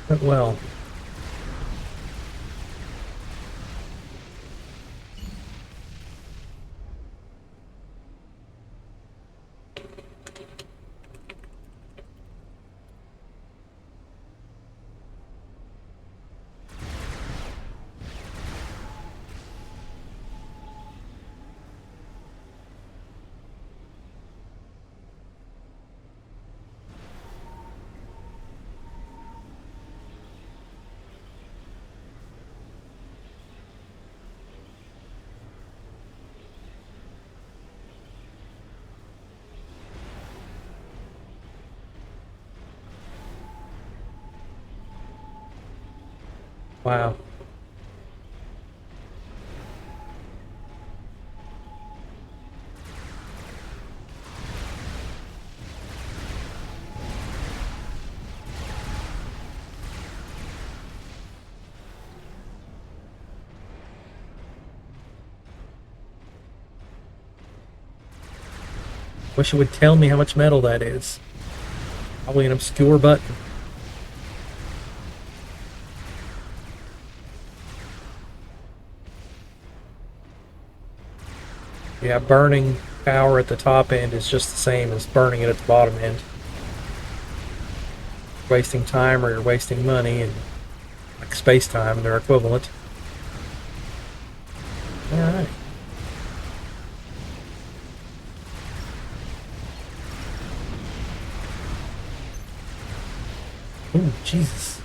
But well, Wow. Wish it would tell me how much metal that is. Probably an obscure button. Yeah, burning power at the top end is just the same as burning it at the bottom end. Wasting time or you're wasting money, and like space time, they're equivalent. Alright. Ooh, Jesus.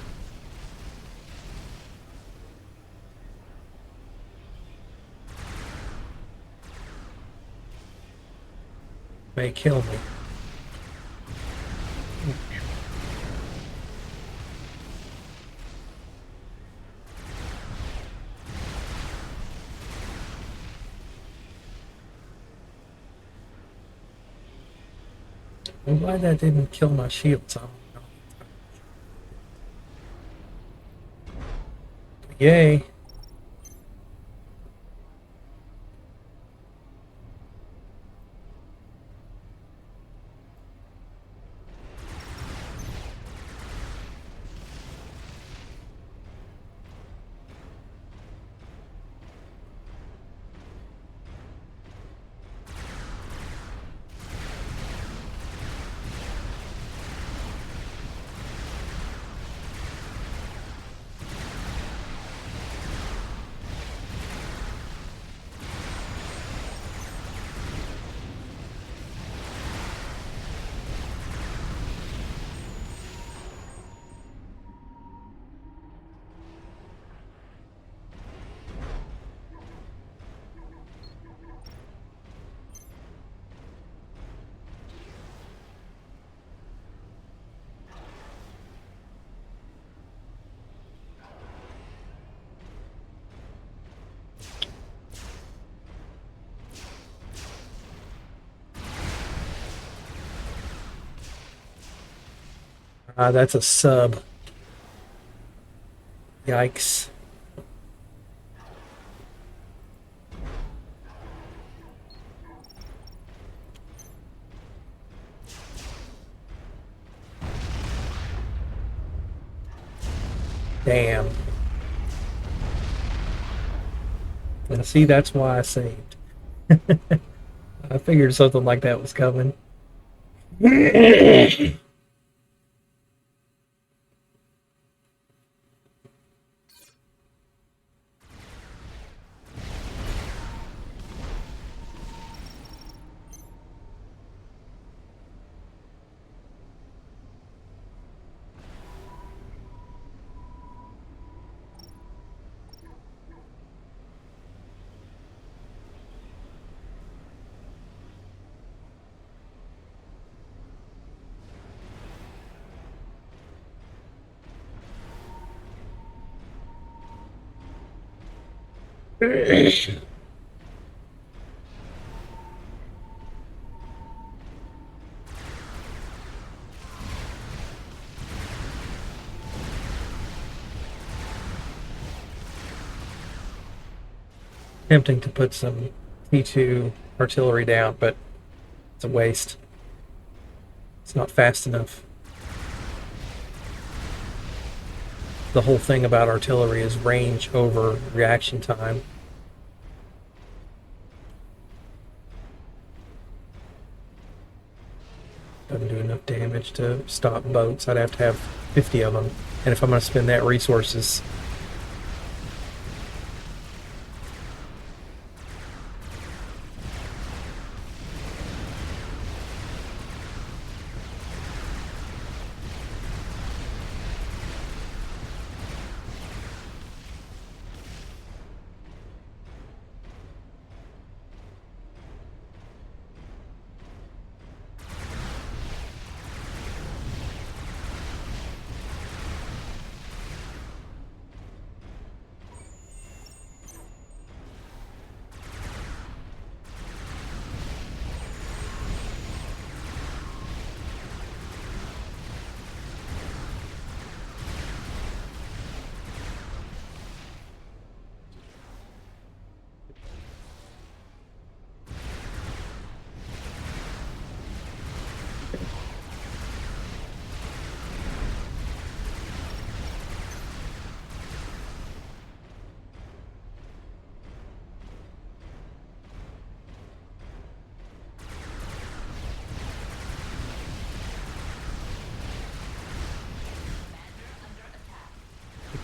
May kill me. I'm glad that didn't kill my shields. Yay. That's a sub. Yikes. Damn. And see, that's why I saved. I figured something like that was coming. Tempting to put some T2 artillery down, but it's a waste. It's not fast enough. The whole thing about artillery is range over reaction time. Doesn't do enough damage to stop boats. I'd have to have 50 of them. And if I'm going to spend that resources,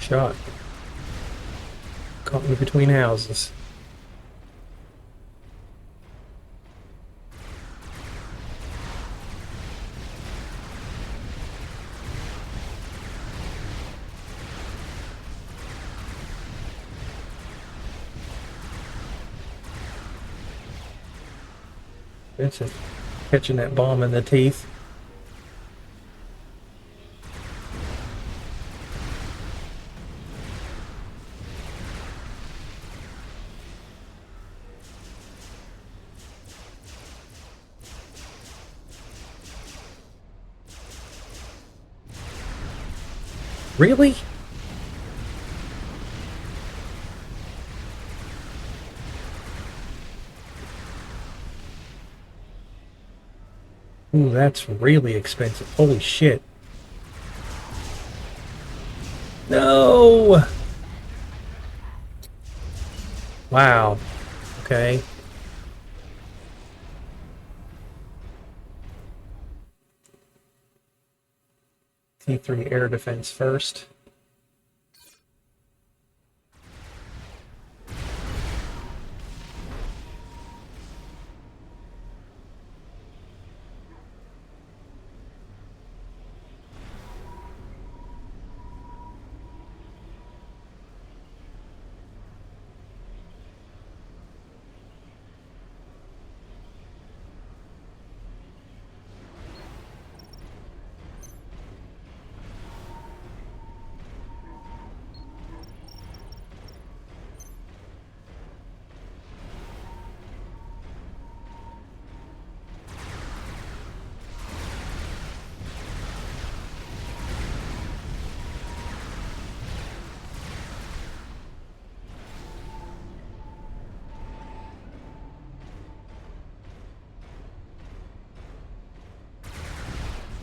shot. Caught me between houses. Vincent catching that bomb in the teeth. Really? Ooh, that's really expensive. Holy shit. No! Wow. Okay. T3 air defense first.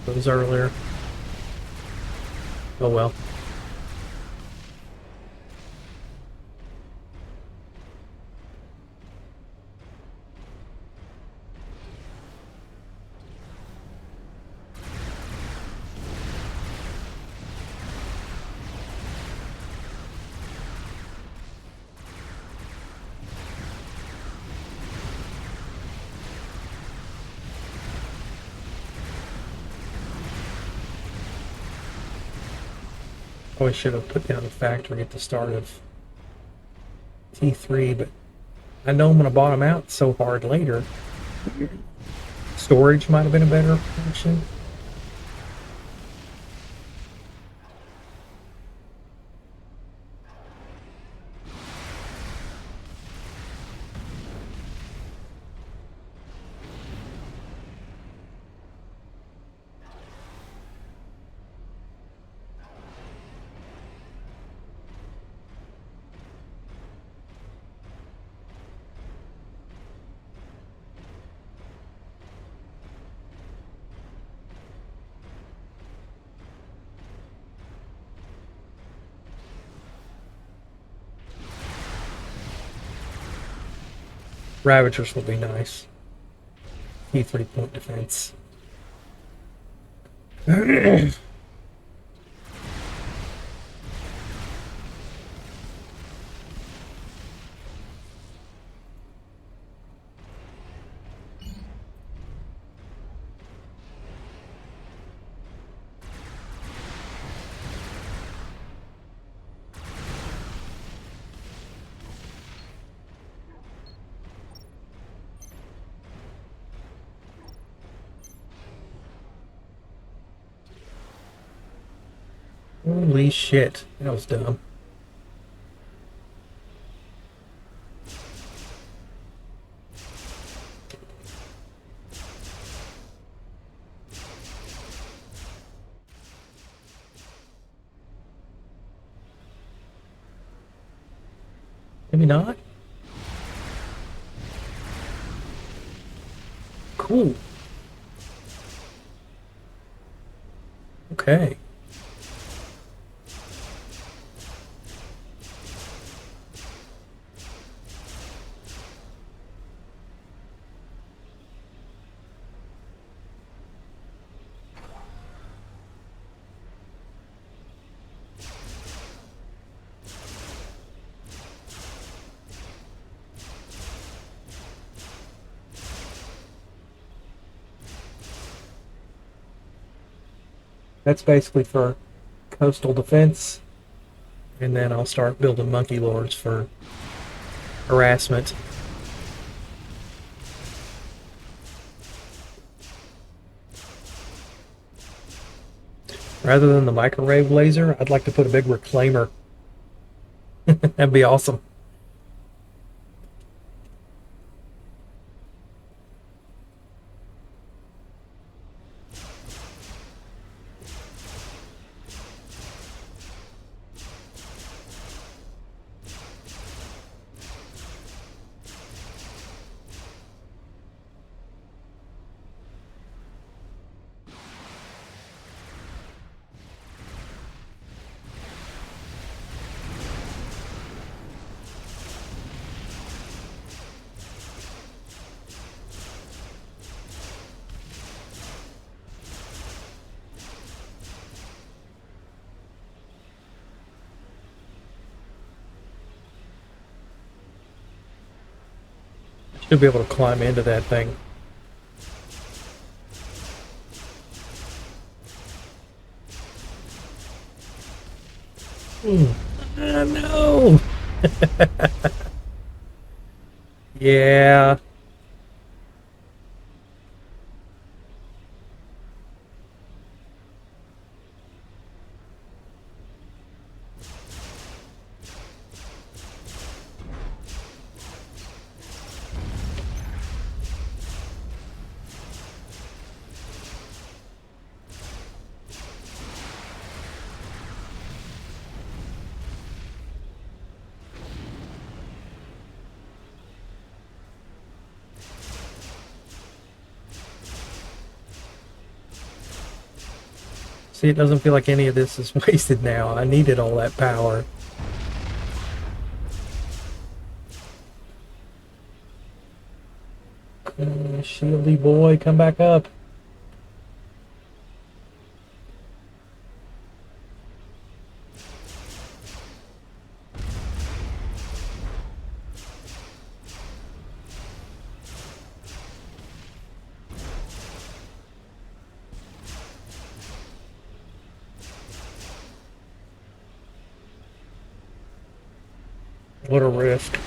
Those earlier. Oh well. Probably should have put down the factory at the start of T3, but I know I'm going to bottom out so hard later. Storage might have been a better option. Ravagers will be nice. T3 point defense. Holy shit. That was dumb. Maybe not? Cool. Okay. That's basically for coastal defense, and then I'll start building monkey lords for harassment. Rather than the microwave laser, I'd like to put a big reclaimer. That'd be awesome. Should be able to climb into that thing. Hmm. No! Yeah. See, it doesn't feel like any of this is wasted now. I needed all that power. Shieldy boy, come back up. What a risk.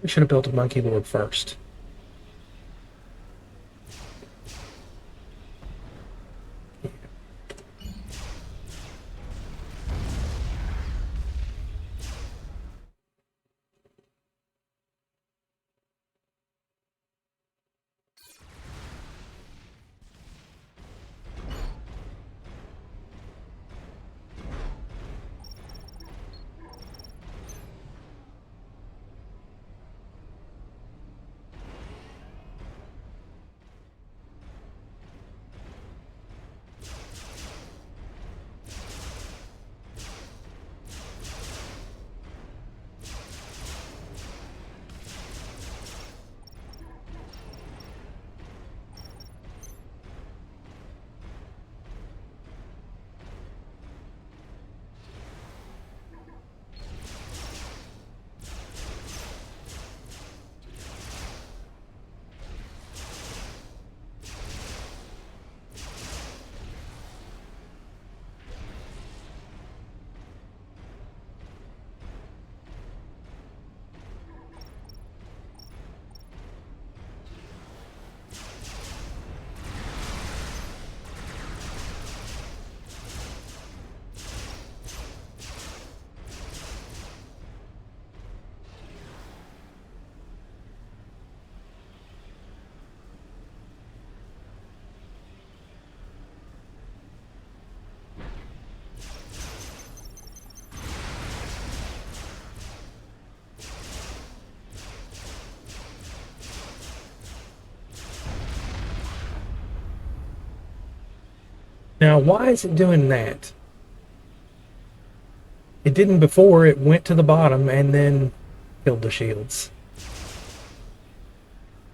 We should have built a monkey lord first. Now, why is it doing that? It didn't before. It went to the bottom and then killed the shields.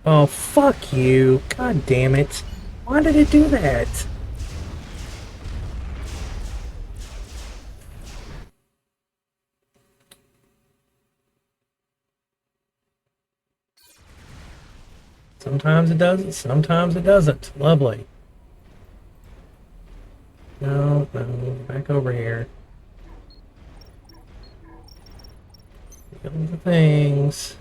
Oh, fuck you. God damn it. Why did it do that? Sometimes it does, sometimes it doesn't. Lovely. No, no, back over here. Kill the things.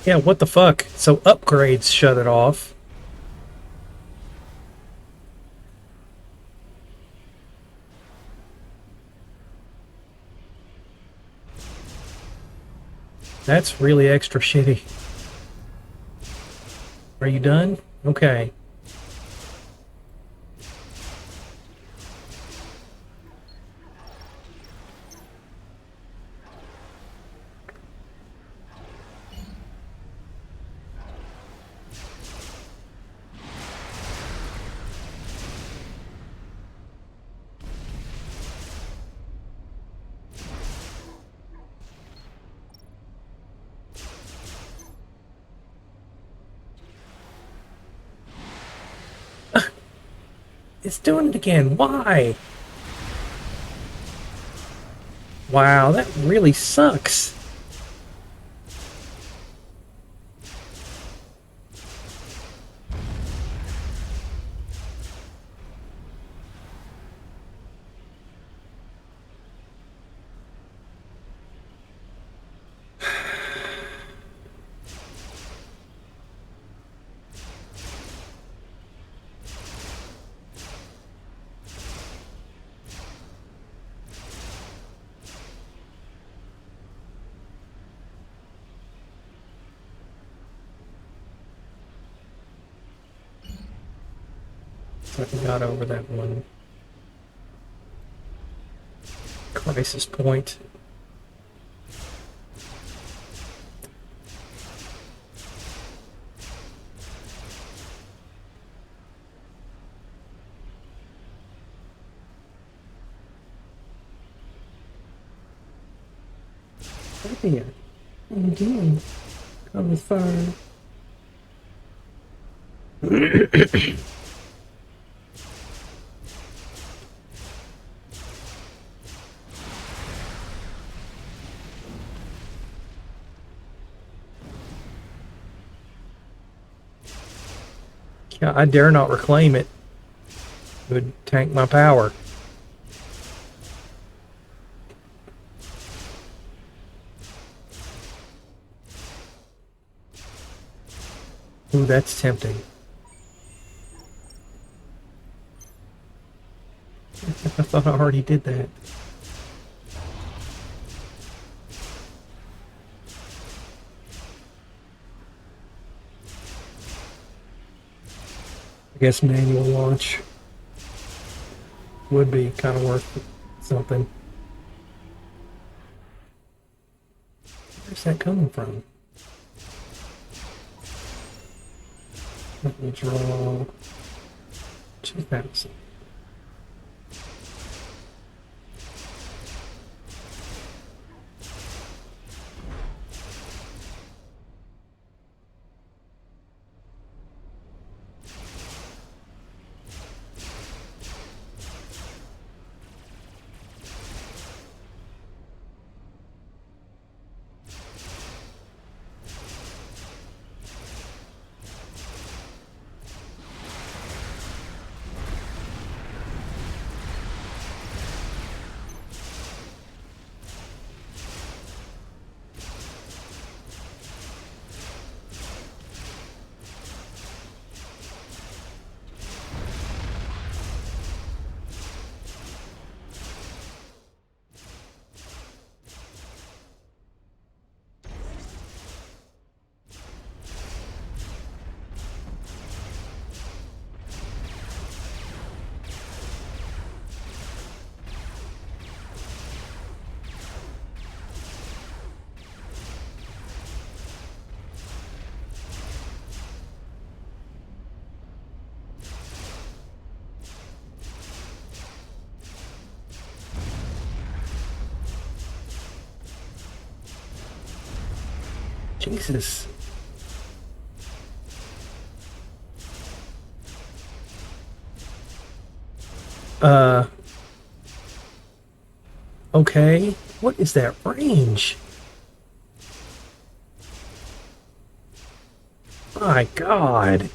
Yeah, what the fuck? So upgrades shut it off. That's really extra shitty. Are you done? Okay. It's doing it again. Why? Wow, that really sucks. So I got over that one crisis point. Here. What are you doing? Come with fire. Yeah, I dare not reclaim it. It would tank my power. Ooh, that's tempting. I thought I already did that. I guess manual launch would be kind of worth something. Where's that coming from? Let me draw 2000. Jesus. Uh, okay. What is that range? My God.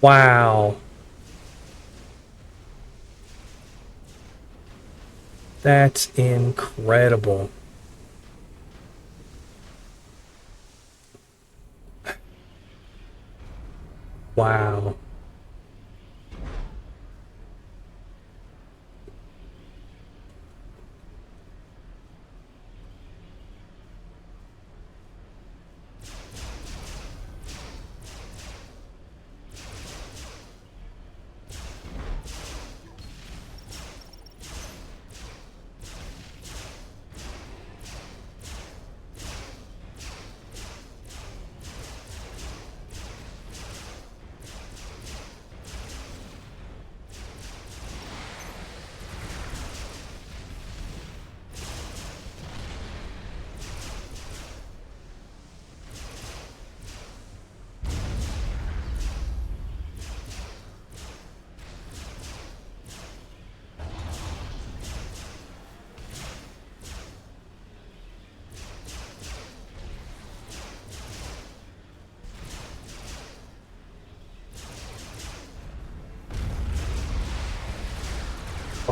Wow. That's incredible. Wow.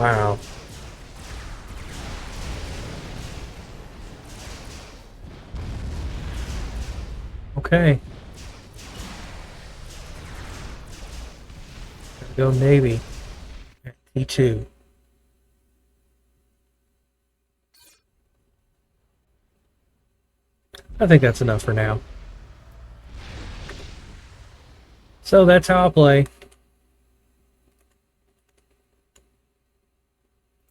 Wow. Okay. Gotta go Navy at T2. I think that's enough for now. So that's how I play.